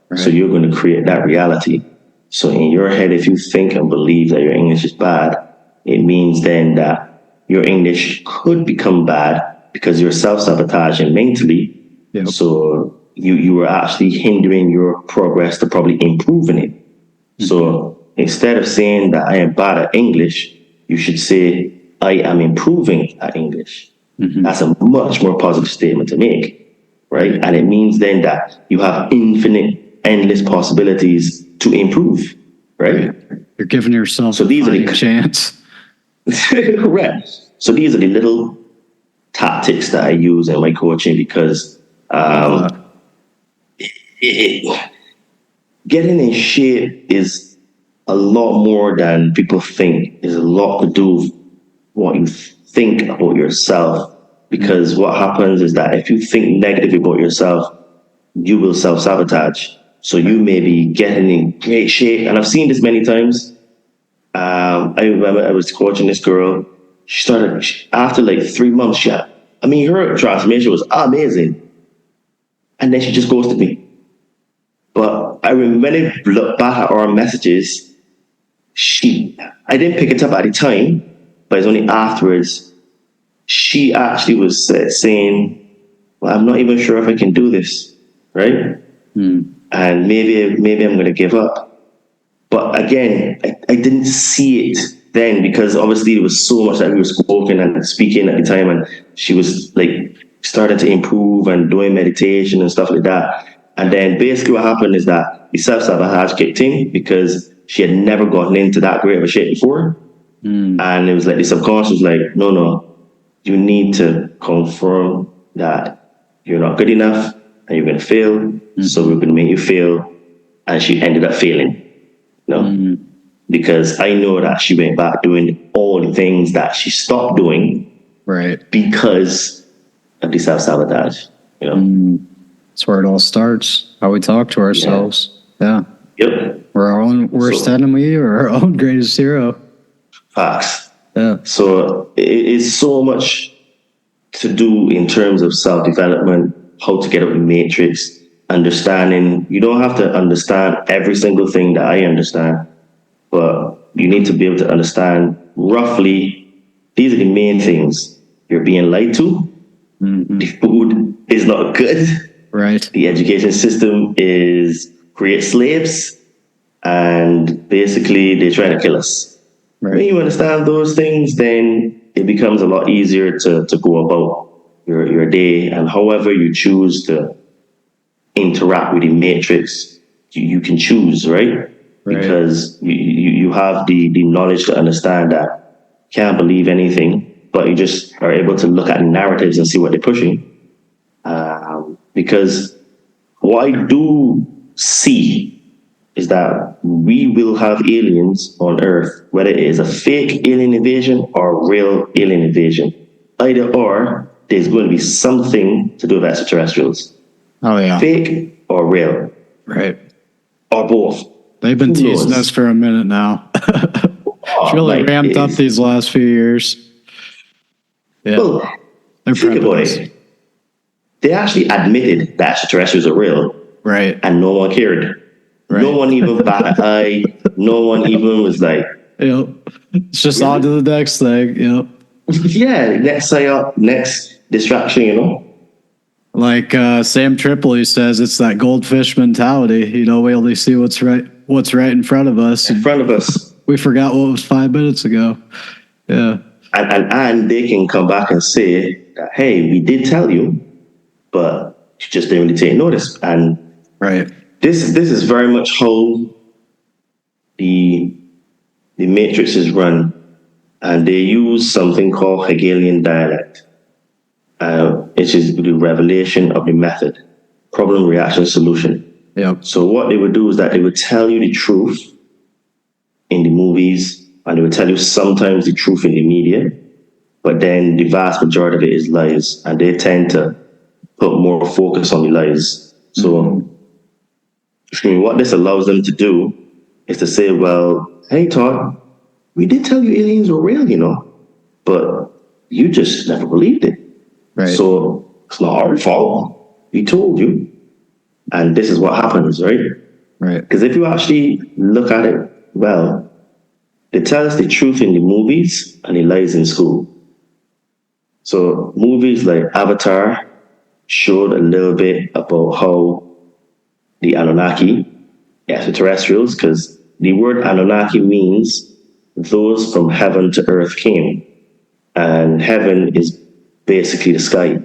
Right. So you're going to create that reality. So in your head, if you think and believe that your English is bad, it means then that your English could become bad because you're self-sabotaging mentally. Yep. So you were actually hindering your progress to probably improving it. Mm-hmm. So instead of saying that I am bad at English, you should say I am improving at English." Mm-hmm. That's a much more positive statement to make, right? And it means then that you have infinite, endless possibilities to improve, right? You're giving yourself a chance. Correct. So these are the little tactics that I use in my coaching, because getting in shape is a lot more than people think. There's a lot to do with what you think about yourself, because what happens is that if you think negatively about yourself, you will self-sabotage. So you may be getting in great shape, and I've seen this many times. I remember I was coaching this girl. She started, after like 3 months, her transformation was amazing. And then she just ghosted me. But I remember when I look back at our messages, I didn't pick it up at the time, but it's only afterwards. She actually was saying, "Well, I'm not even sure if I can do this," right? And maybe I'm going to give up. But again, I didn't see it then, because obviously there was so much that we were spoken and speaking at the time, and she was like starting to improve and doing meditation and stuff like that. And then basically what happened is that the self-sabotage kicked in, because she had never gotten into that great of a shape before. And it was like the subconscious was like, no, you need to confirm that you're not good enough and you're going to fail. So we're going to make you fail. And she ended up failing. Because I know that she went back doing all the things that she stopped doing, right? Because of the self-sabotage, That's where it all starts. How we talk to ourselves. Yeah. Yep. We're our own worst enemy or our own greatest hero. Facts. Yeah. So it's so much to do in terms of self-development, how to get up the matrix, understanding. You don't have to understand every single thing that I understand, but you need to be able to understand roughly, these are the main things. You're being lied to. The food is not good. Right. The education system create slaves, and basically they're trying to kill us. Right. When you understand those things, then it becomes a lot easier to go about your day, and however you choose to interact with the matrix, you can choose, right? Because you have the knowledge to understand that you can't believe anything, but you just are able to look at narratives and see what they're pushing. Because what I do see is that we will have aliens on Earth, whether it is a fake alien invasion or real alien invasion. Either or, there's going to be something to do with extraterrestrials. Oh, yeah. Fake or real. Right. Or both. They've been Who teasing knows? us for a minute now. It's really like, ramped up these last few years. Yeah. Well, They're think prepping about us. it. They actually admitted that extraterrestrials are real, Right. and no one cared. Right. No one even batted an eye. No one even was like, Yep. It's just on to the next thing. Yep. yeah, next psyop, next distraction, you know? Like Sam Tripoli says, it's that goldfish mentality. You know, we only see what's right in front of us. In front of us. We forgot what was 5 minutes ago. Yeah. And they can come back and say that, hey, we did tell you, but you just didn't really take notice. And Right. this is very much how the Matrix is run. And they use something called Hegelian dialect, which is the revelation of the method, problem, reaction, solution. Yep. So what they would do is that they would tell you the truth in the movies, and they would tell you sometimes the truth in the media, but then the vast majority of it is lies, and they tend to put more focus on the lies. So what this allows them to do is to say, well, hey, Todd, we did tell you aliens were real, you know, but you just never believed it. Right. So it's not our fault. We told you. And this is what happens, right? Right. Because if you actually look at it well, they tell us the truth in the movies and the lies in school. So movies like Avatar showed a little bit about how the Anunnaki, extraterrestrials, because the word Anunnaki means those from heaven to earth came. And heaven is basically the sky.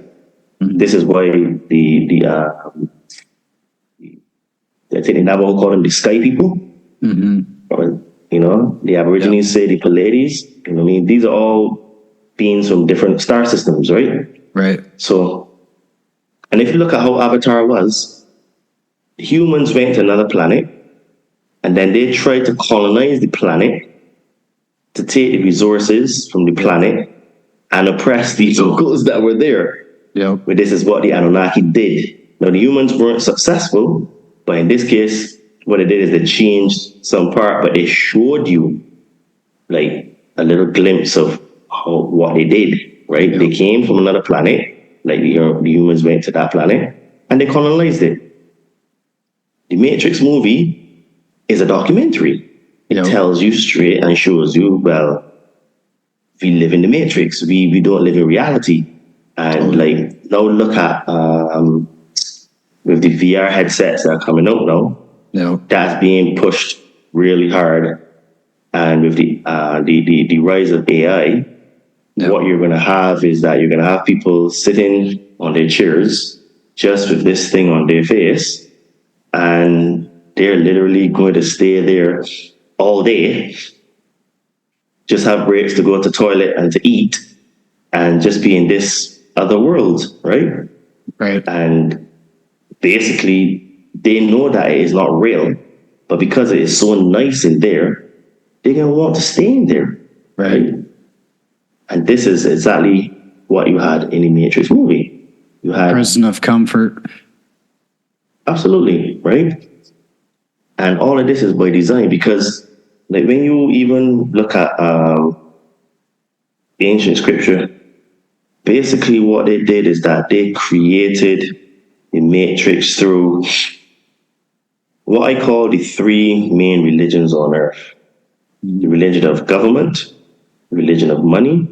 Mm-hmm. This is why I think the Navajo call them the sky people. Mm-hmm. Or, you know, the Aborigines say the Pleiades. You know what I mean? These are all beings from different star systems, right? Right. So, and if you look at how Avatar was, humans went to another planet, and then they tried to colonize the planet to take the resources from the planet and oppress the locals that were there. Yep. But this is what the Anunnaki did. Now, the humans weren't successful, but in this case, what they did is they changed some part, but they showed you like a little glimpse of what they did, right? Yep. They came from another planet, like the humans went to that planet, and they colonized it. The Matrix movie is a documentary. It tells you straight and shows you, well, we live in the Matrix. We don't live in reality. And like, now look at with the VR headsets that are coming out now, that's being pushed really hard. And with the rise of AI, what you're going to have is that you're going to have people sitting on their chairs just with this thing on their face, and they're literally going to stay there all day, just have breaks to go to the toilet and to eat, and just be in this other world, right? Right. And basically, they know that it is not real, but because it is so nice in there, they're going to want to stay in there, right? And this is exactly what you had in the Matrix movie. You had prison of comfort. Absolutely, right? And all of this is by design, because like when you even look at ancient scripture, basically what they did is that they created the Matrix through what I call the three main religions on earth. The religion of government, religion of money,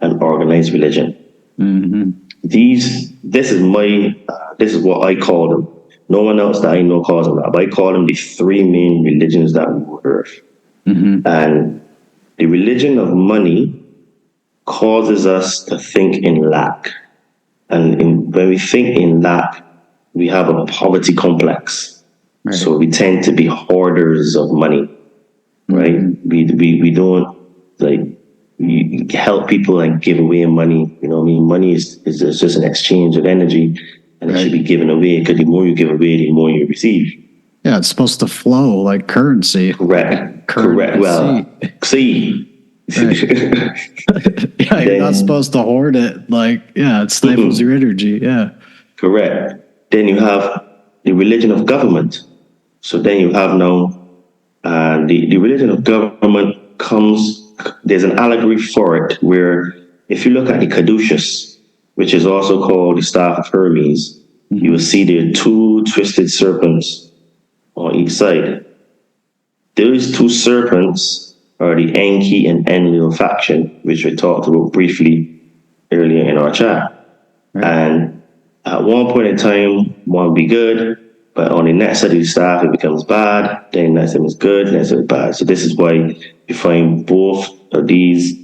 and organized religion. Mm-hmm. This is what I call them. No one else that I know calls them that, but I call them the three main religions that rule earth. Mm-hmm. And the religion of money causes us to think in lack. And when we think in lack, we have a poverty complex. Right. So we tend to be hoarders of money, right? Mm-hmm. We don't we help people and give away money. You know what I mean? Money is just an exchange of energy, and it should be given away, because the more you give away, the more you receive. Yeah, it's supposed to flow like currency. Correct. Well, see. Yeah, you're not supposed to hoard it. Like, yeah, it stifles your energy. Yeah. Correct. Then you have the religion of government. So then you have now the religion of government there's an allegory for it where if you look at the caduceus, which is also called the staff of Hermes, you will see there are two twisted serpents on each side. Those two serpents are the Enki and Enlil faction, which we talked about briefly earlier in our chat. Right. And at one point in time, one will be good, but on the next side of the staff, it becomes bad. Then the next time is good, next time is bad. So this is why you find both of these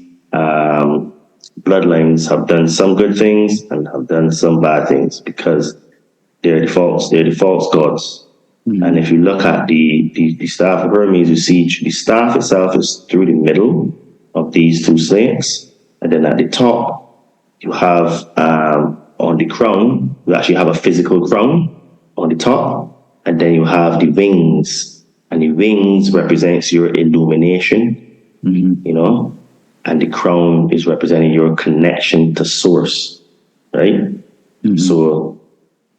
bloodlines have done some good things and have done some bad things because they're the false gods. And if you look at the staff of Hermes, you see the staff itself is through the middle of these two snakes. And then at the top, you have on the crown, you actually have a physical crown on the top. And then you have the wings. And the wings represents your illumination, you know. And the crown is representing your connection to source, right? So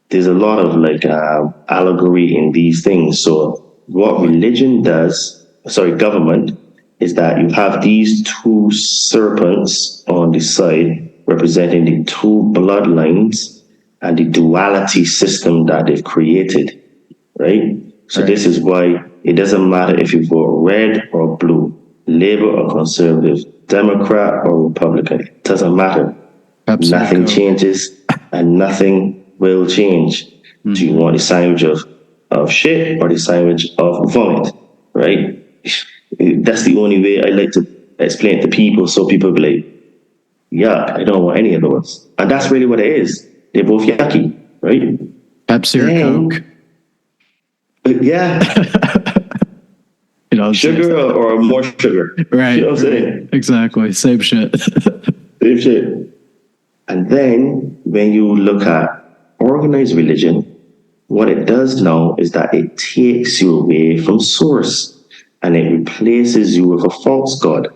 there's a lot of allegory in these things. So what government, is that you have these two serpents on the side representing the two bloodlines and the duality system that they've created, right? So this is why it doesn't matter if you vote red or blue, Labour or Conservative, Democrat or Republican, it doesn't matter. Absolutely. Nothing changes and nothing will change. Do you want the sandwich of shit or the sandwich of vomit, right? That's the only way I like to explain it to people, so people be like, yuck, I don't want any of those. And that's really what it is. They're both yucky, right? Pepsi or Coke. Yeah. Sugar or more sugar. Right. You know what I'm saying? Exactly. Same shit. Same shit. And then when you look at organized religion, what it does now is that it takes you away from source and it replaces you with a false god.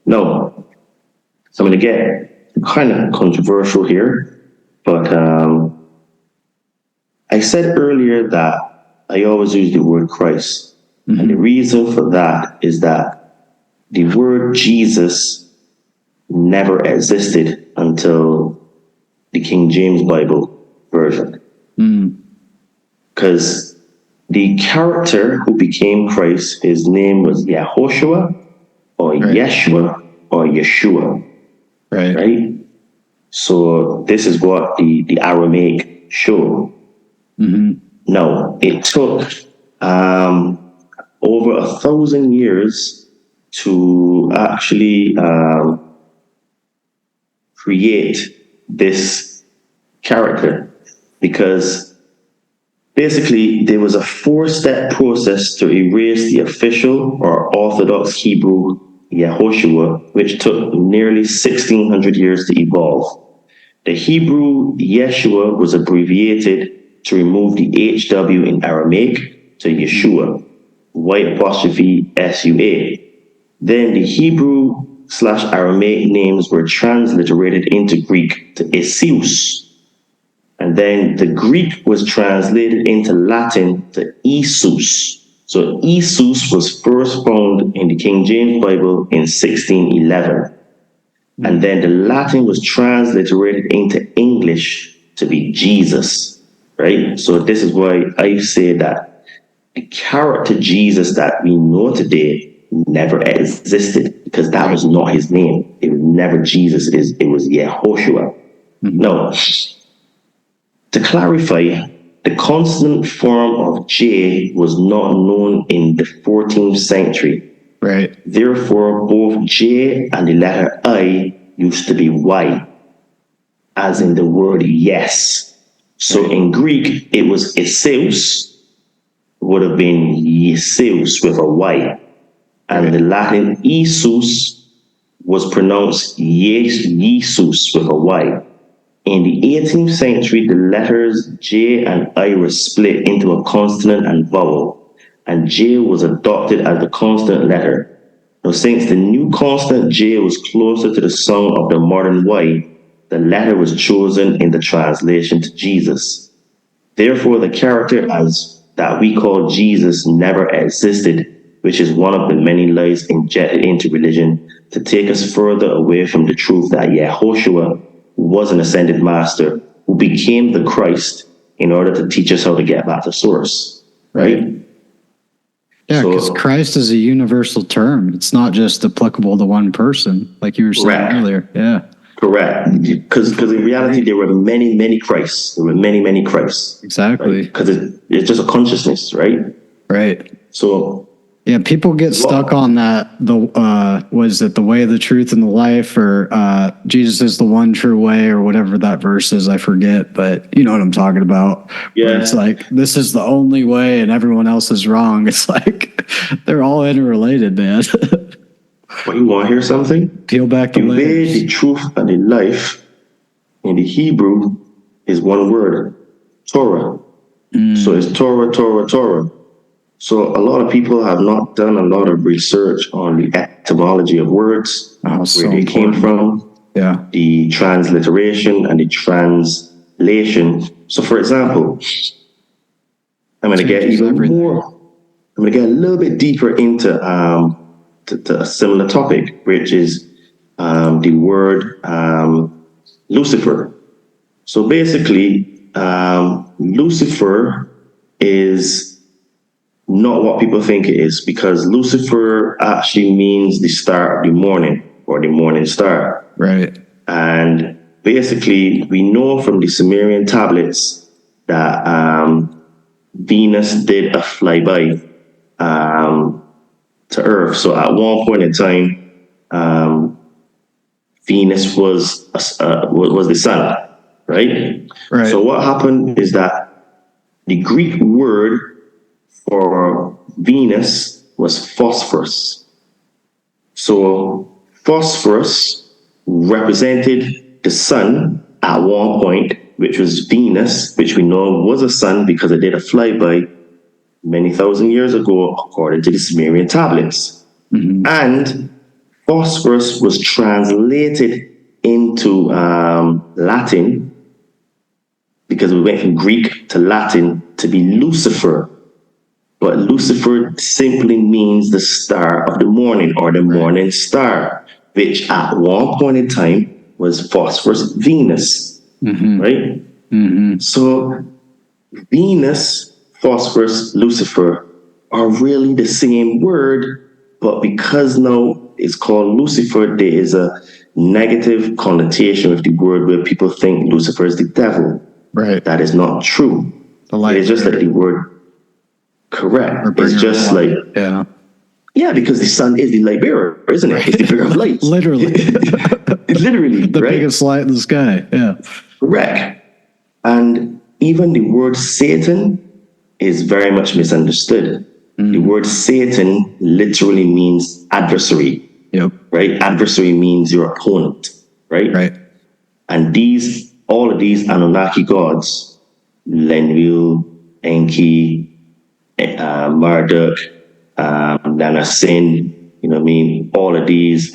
Now, so I'm going to get kind of controversial here, but I said earlier that I always use the word Christ. And the reason for that is that the word Jesus never existed until the King James Bible version. Because the character who became Christ, his name was Yehoshua or Yeshua or Yeshua. Right? So this is what the Aramaic show. Now, it took over 1,000 years to actually create this character, because basically there was a 4-step process to erase the official or orthodox Hebrew Yehoshua, which took nearly 1,600 years to evolve. The Hebrew Yeshua was abbreviated to remove the HW in Aramaic to Yeshua, Y''SUA. Then the Hebrew/Aramaic names were transliterated into Greek to Iseus. And then the Greek was translated into Latin to Isus. So Isus was first found in the King James Bible in 1611. And then the Latin was transliterated into English to be Jesus, right? So this is why I say that the character Jesus that we know today never existed, because that was not his name. It was never Jesus. It was Yehoshua. No. To clarify, the consonant form of J was not known in the 14th century. Right. Therefore, both J and the letter I used to be Y, as in the word yes. So in Greek, it was Iseus, would have been Yeseus with a Y. And the Latin Isus was pronounced Jesus with a Y. In the 18th century, the letters J and I were split into a consonant and vowel. and J was adopted as the constant letter. Now, since the new constant J was closer to the sound of the modern Y, the letter was chosen in the translation to Jesus. Therefore, the character as that we call Jesus never existed, which is one of the many lies injected into religion to take us further away from the truth that Yehoshua was an ascended master who became the Christ in order to teach us how to get back to source, right? Yeah, because Christ is a universal term. It's not just applicable to one person, like you were saying earlier. Yeah. Correct. Because in reality, there were many, many Christs. There were many, many Christs. Exactly. Because it's just a consciousness, right? Right. So... yeah, people get stuck on that. Was it the way, the truth, and the life, or Jesus is the one true way, or whatever that verse is? I forget, but you know what I'm talking about. Yeah, where it's like this is the only way, and everyone else is wrong. It's like they're all interrelated, man. But you want to hear something? Peel back the way, layers. the truth, and the life in the Hebrew is one word: Torah. So it's Torah, Torah, Torah. So a lot of people have not done a lot of research on the etymology of words, where they came from, the transliteration and the translation. So, for example, I'm going to get even more. I'm going to get a little bit deeper into to a similar topic, which is the word Lucifer. So basically, Lucifer is not what people think it is, because Lucifer actually means the star of the morning, or the morning star. Right. And basically, we know from the Sumerian tablets that Venus did a flyby to Earth. So at one point in time, Venus was the sun, right? Right. So what happened is that the Greek word for Venus was phosphorus. So phosphorus represented the sun at one point, which was Venus, which we know was a sun because it did a flyby many thousand years ago, according to the Sumerian tablets. And phosphorus was translated into Latin, because we went from Greek to Latin, to be Lucifer. But Lucifer simply means the star of the morning, or the morning star, which at one point in time was phosphorus Venus, right? So Venus, phosphorus, Lucifer are really the same word, but because now it's called Lucifer, there is a negative connotation with the word where people think Lucifer is the devil. Right. That is not true. It's just that the word... Correct. It's just like... Yeah, because the sun is the light bearer, isn't it? It's the bearer of light. Literally. Literally, the biggest light in the sky. Yeah. Correct. And even the word Satan is very much misunderstood. The word Satan literally means adversary. Yep. Right? Adversary means your opponent. Right? Right. And all of these Anunnaki gods, Lenville, Enki, Marduk, Nanasin, you know what I mean? All of these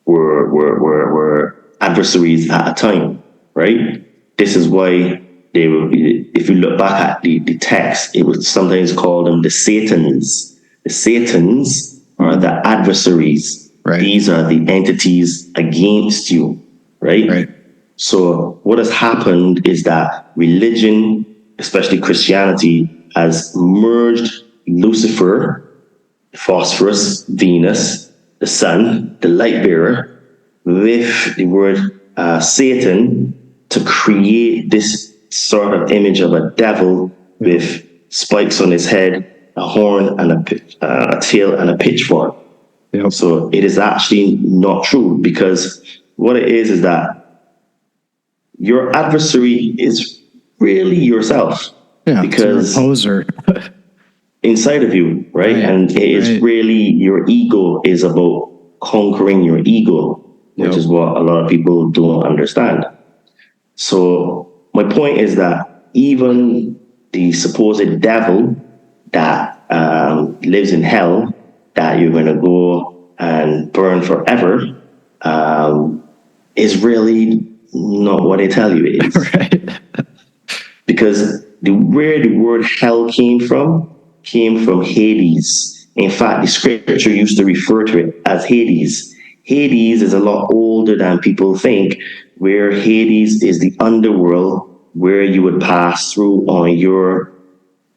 were adversaries at a time, right? This is why they were, if you look back at the text, it would sometimes call them the Satans. The Satans are the adversaries. Right. These are the entities against you, right? Right. So what has happened is that religion, especially Christianity, has merged Lucifer, phosphorus, Venus, the sun, the light bearer, with the word Satan to create this sort of image of a devil with spikes on his head, a horn, and a tail, and a pitchfork. Yep. So it is actually not true, because what it is that your adversary is really yourself. Yeah, because it's your opposer. inside of you, right? And it is really, your ego is about conquering your ego, which is what a lot of people don't understand. So my point is that even the supposed devil that lives in hell, that you're going to go and burn forever, is really not what they tell you it is. Right. Because where the word hell came from Hades. In fact, the scripture used to refer to it as Hades. Hades is a lot older than people think, where Hades is the underworld where you would pass through on your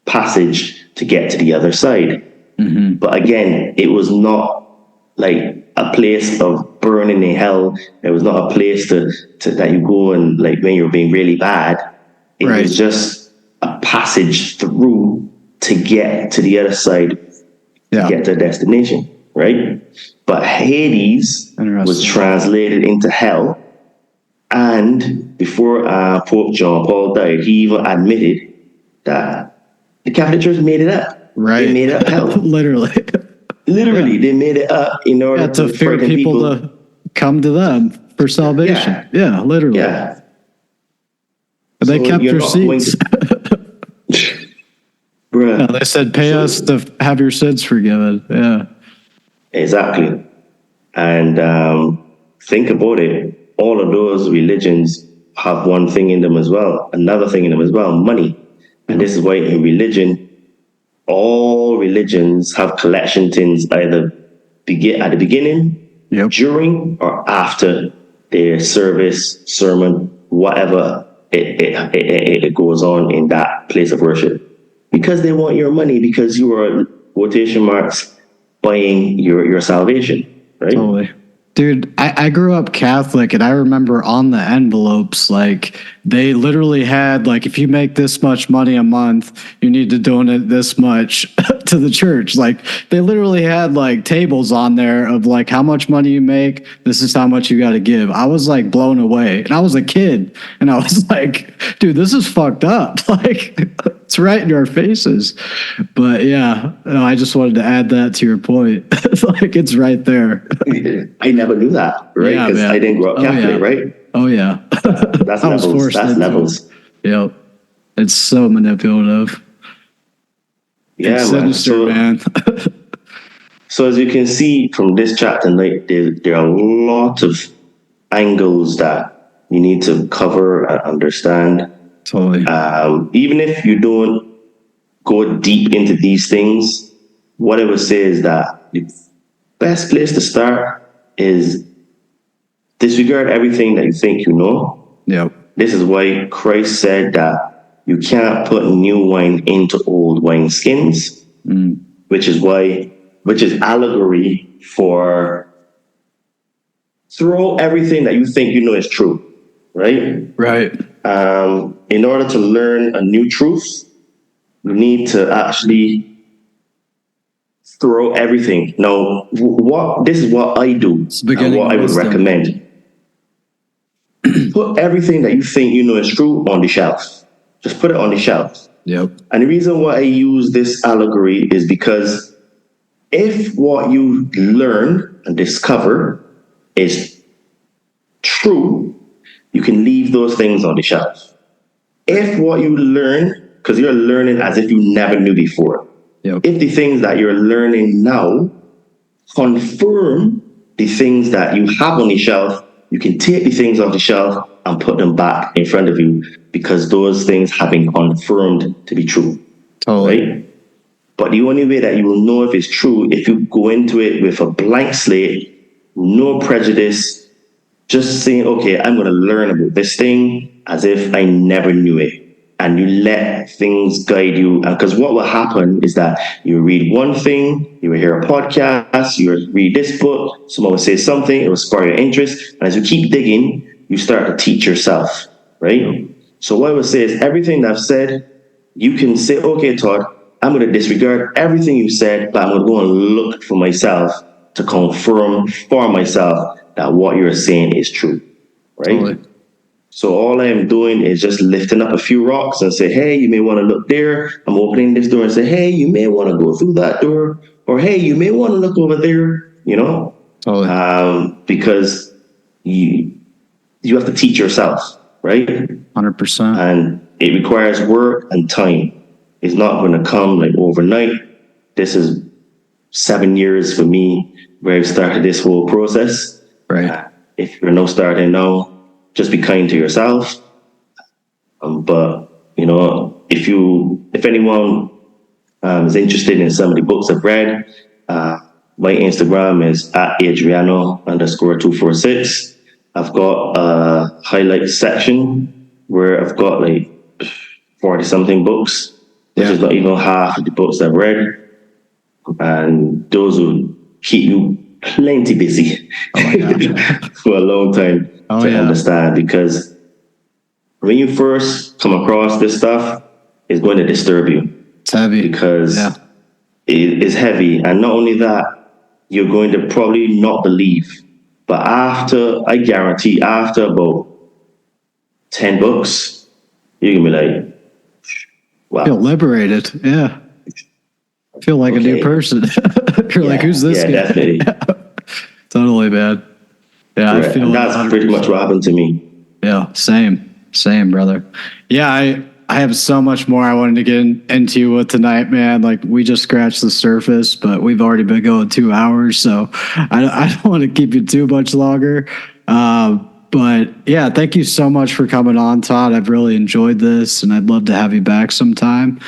passage to get to the other side. Mm-hmm. But again, it was not like a place of burning in hell. It was not a place to that you go and like when you're being really bad. It was just a passage through to get to the other side, to get to a destination, right? But Hades was translated into hell. And before Pope John Paul died, he even admitted that the Catholic Church made it up. Right. They made up hell. Literally, they made it up in order to fear people to come to them for salvation. Yeah, literally. Yeah. But they kept their seats. Bruh. Yeah, they said, pay us to have your sins forgiven. Yeah. Exactly. And think about it. All of those religions have one thing in them as well. Another thing in them as well, money. And this is why in religion, all religions have collection tins either at the beginning, during, or after their service, sermon, whatever it goes on in that place of worship. Because they want your money, because you are, quotation marks, buying your salvation, right? Totally. Dude, I grew up Catholic, and I remember on the envelopes, like, they literally had, like, if you make this much money a month, you need to donate this much to the church. Like, they literally had, like, tables on there of, like, how much money you make, this is how much you got to give. I was, like, blown away. And I was a kid, and I was like, dude, this is fucked up. Like, it's right in our faces. But, yeah, I just wanted to add that to your point. Like, it's right there. I never knew that, right? Because I didn't grow up Catholic, right? Oh, yeah. That's levels. That's levels. Yep. It's so manipulative. Yeah, it's sinister, man. So as you can see from this chapter, like, there are a lot of angles that you need to cover and understand. Totally. Even if you don't go deep into these things, what I would say is that the best place to start is disregard everything that you think you know. Yep. This is why Christ said that you can't put new wine into old wine skins, which is allegory for throw everything that you think you know is true, right? Right. In order to learn a new truth, you need to actually throw everything. Now, this is what I do and what I would recommend. Put everything that you think you know is true on the shelf. Just put it on the shelf. Yep. And the reason why I use this allegory is because if what you learn and discover is true, you can leave those things on the shelf. If what you learn, because you're learning as if you never knew before, if the things that you're learning now confirm the things that you have on the shelf, you can take the things off the shelf and put them back in front of you because those things have been confirmed to be true. Totally. Right? But the only way that you will know if it's true, if you go into it with a blank slate, no prejudice, just saying, okay, I'm going to learn about this thing as if I never knew it. And you let things guide you. Because what will happen is that you read one thing, you will hear a podcast, you will read this book, someone will say something, it will spark your interest. And as you keep digging, you start to teach yourself, right? So what I would say is everything that I've said, you can say, okay, Todd, I'm going to disregard everything you said, but I'm going to go and look for myself to confirm for myself that what you're saying is true, right? Totally. So all I am doing is just lifting up a few rocks and say, hey, you may want to look there. I'm opening this door and say, hey, you may want to go through that door. Or, hey, you may want to look over there, you know? Totally. Because you have to teach yourself, right? 100%. And it requires work and time. it's not going to come like overnight. This is 7 years for me where I've started this whole process. Right. If you're no starting now, just be kind to yourself. But you know, if anyone is interested in some of the books I've read, my Instagram is at Adriano_246. I've got a highlight section where I've got like 40 something books, which is not even half of the books I've read. And those will keep you plenty busy for a long time to understand, because when you first come across this stuff, it's going to disturb you. It's heavy. Because it is heavy. And not only that, you're going to probably not believe. But I guarantee, after about 10 books, you're going to be like, wow. Feel liberated. Yeah. I feel like a new person. You're like, who's this guy? Definitely. Totally, man. Yeah, I feel that's 100%. Pretty much what happened to me. Yeah, same, brother. Yeah, I have so much more I wanted to get into with tonight, man. Like, we just scratched the surface, but we've already been going 2 hours, so I don't want to keep you too much longer. But yeah, thank you so much for coming on, Todd. I've really enjoyed this, and I'd love to have you back sometime.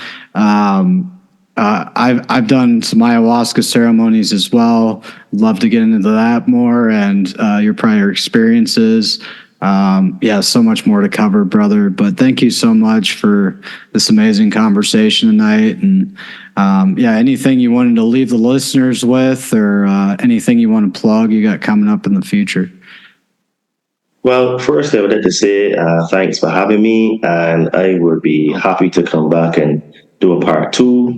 I've done some ayahuasca ceremonies as well. Love to get into that more, and your prior experiences. So much more to cover, brother. But thank you so much for this amazing conversation tonight. And anything you wanted to leave the listeners with, or anything you want to plug you got coming up in the future? Well, first, I would like to say thanks for having me, and I would be happy to come back and do a part 2,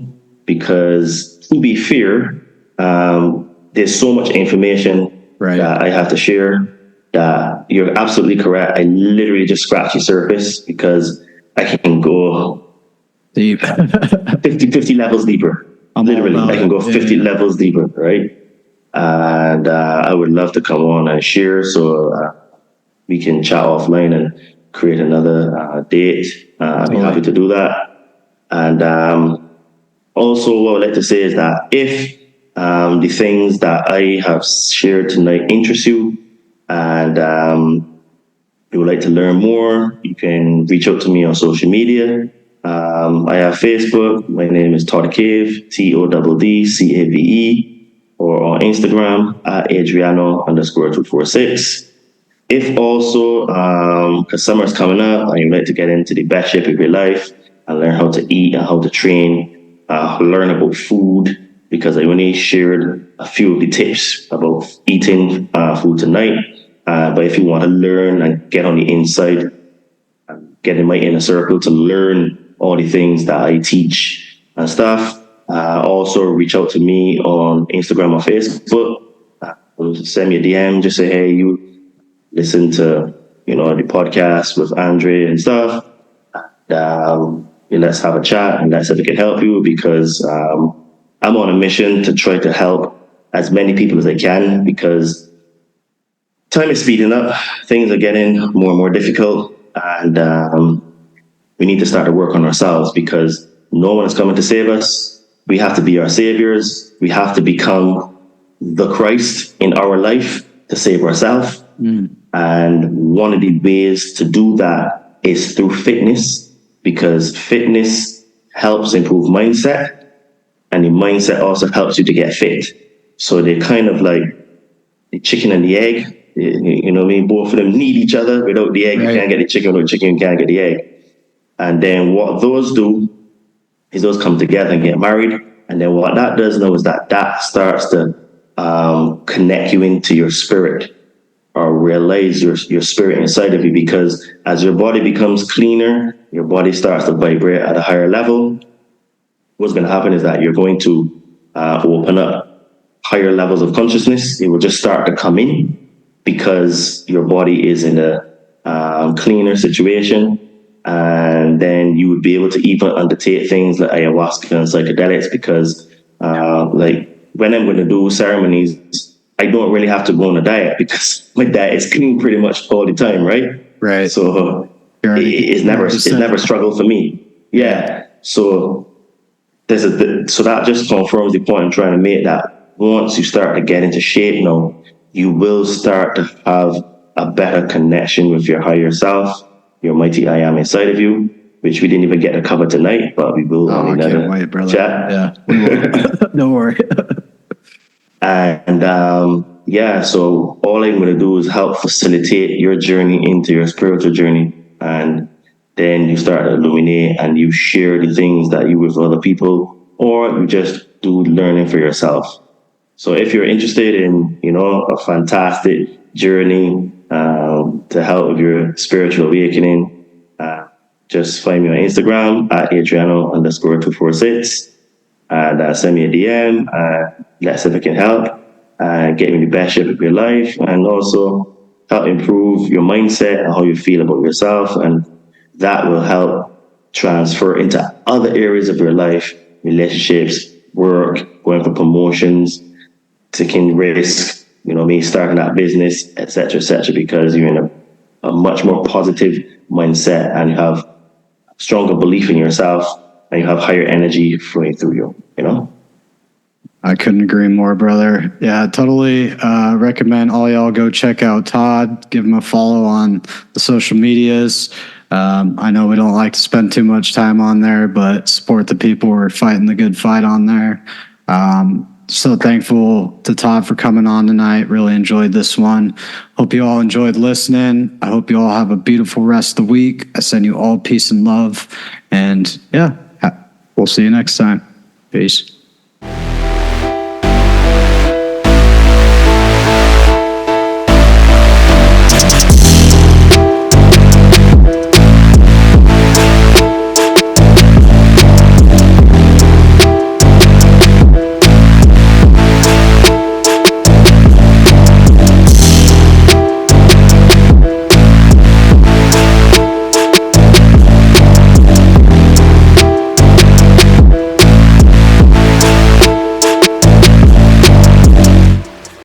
because to be fair, there's so much information that I have to share that you're absolutely correct. I literally just scratched the surface, because I can go deep, 50 levels deeper. Literally, I can go 50 levels deeper, right? And I would love to come on and share, so we can chat offline and create another date. I'd be happy to do that. And also, what I'd like to say is that if the things that I have shared tonight interest you, and you would like to learn more, you can reach out to me on social media. I have Facebook. My name is Todd Cave, TODDCAVE, or on Instagram at Adriano_246. If also, because summer's coming up and you'd like to get into the best shape of your life and learn how to eat and how to train, learn about food, because I only shared a few of the tips about eating food tonight. But if you want to learn and get on the inside, get in my inner circle to learn all the things that I teach and stuff, also reach out to me on Instagram or Facebook. Send me a DM, just say, hey, you listen to, the podcast with Andre and stuff. Let's have a chat and let's see if it can help you, because I'm on a mission to try to help as many people as I can, because time is speeding up. Things are getting more and more difficult, and we need to start to work on ourselves, because no one is coming to save us. We have to be our saviors. We have to become the Christ in our life to save ourselves. And one of the ways to do that is through fitness, because fitness helps improve mindset, and the mindset also helps you to get fit. So they're kind of like the chicken and the egg. You know what I mean? Both of them need each other. Without the egg, you can't get the chicken. Without the chicken, you can't get the egg. And then what those do is those come together and get married. And then what that does now is that starts to connect you into your spirit, or realize your spirit inside of you, because as your body becomes cleaner, your body starts to vibrate at a higher level. What's going to happen is that you're going to open up higher levels of consciousness. It will just start to come in, because your body is in a cleaner situation. And then you would be able to even undertake things like ayahuasca and psychedelics, because like when I'm going to do ceremonies, I don't really have to go on a diet, because my diet is clean pretty much all the time, right? Right. So it's never a struggle for me. Yeah. So so that just confirms the point I'm trying to make, that once you start to get into shape now, you will start to have a better connection with your higher self, your mighty I am inside of you, which we didn't even get to cover tonight, but we will on another can't wait, brother. chat. Yeah, we will. Don't worry. And so all I'm going to do is help facilitate your journey into your spiritual journey. And then you start to illuminate and you share the things that you with other people, or you just do learning for yourself. So if you're interested in, a fantastic journey to help with your spiritual awakening, just find me on Instagram at Adriano_246 and send me a DM. Let's see if it can help get me the best shape of your life, and also help improve your mindset and how you feel about yourself. And that will help transfer into other areas of your life, relationships, work, going for promotions, taking risks, starting that business, etc., because you're in a much more positive mindset and you have stronger belief in yourself and you have higher energy flowing through you, I couldn't agree more, brother. Yeah, totally recommend all y'all go check out Todd. Give him a follow on the social medias. I know we don't like to spend too much time on there, but support the people who are fighting the good fight on there. So thankful to Todd for coming on tonight. Really enjoyed this one. Hope you all enjoyed listening. I hope you all have a beautiful rest of the week. I send you all peace and love. And yeah, we'll see you next time. Peace.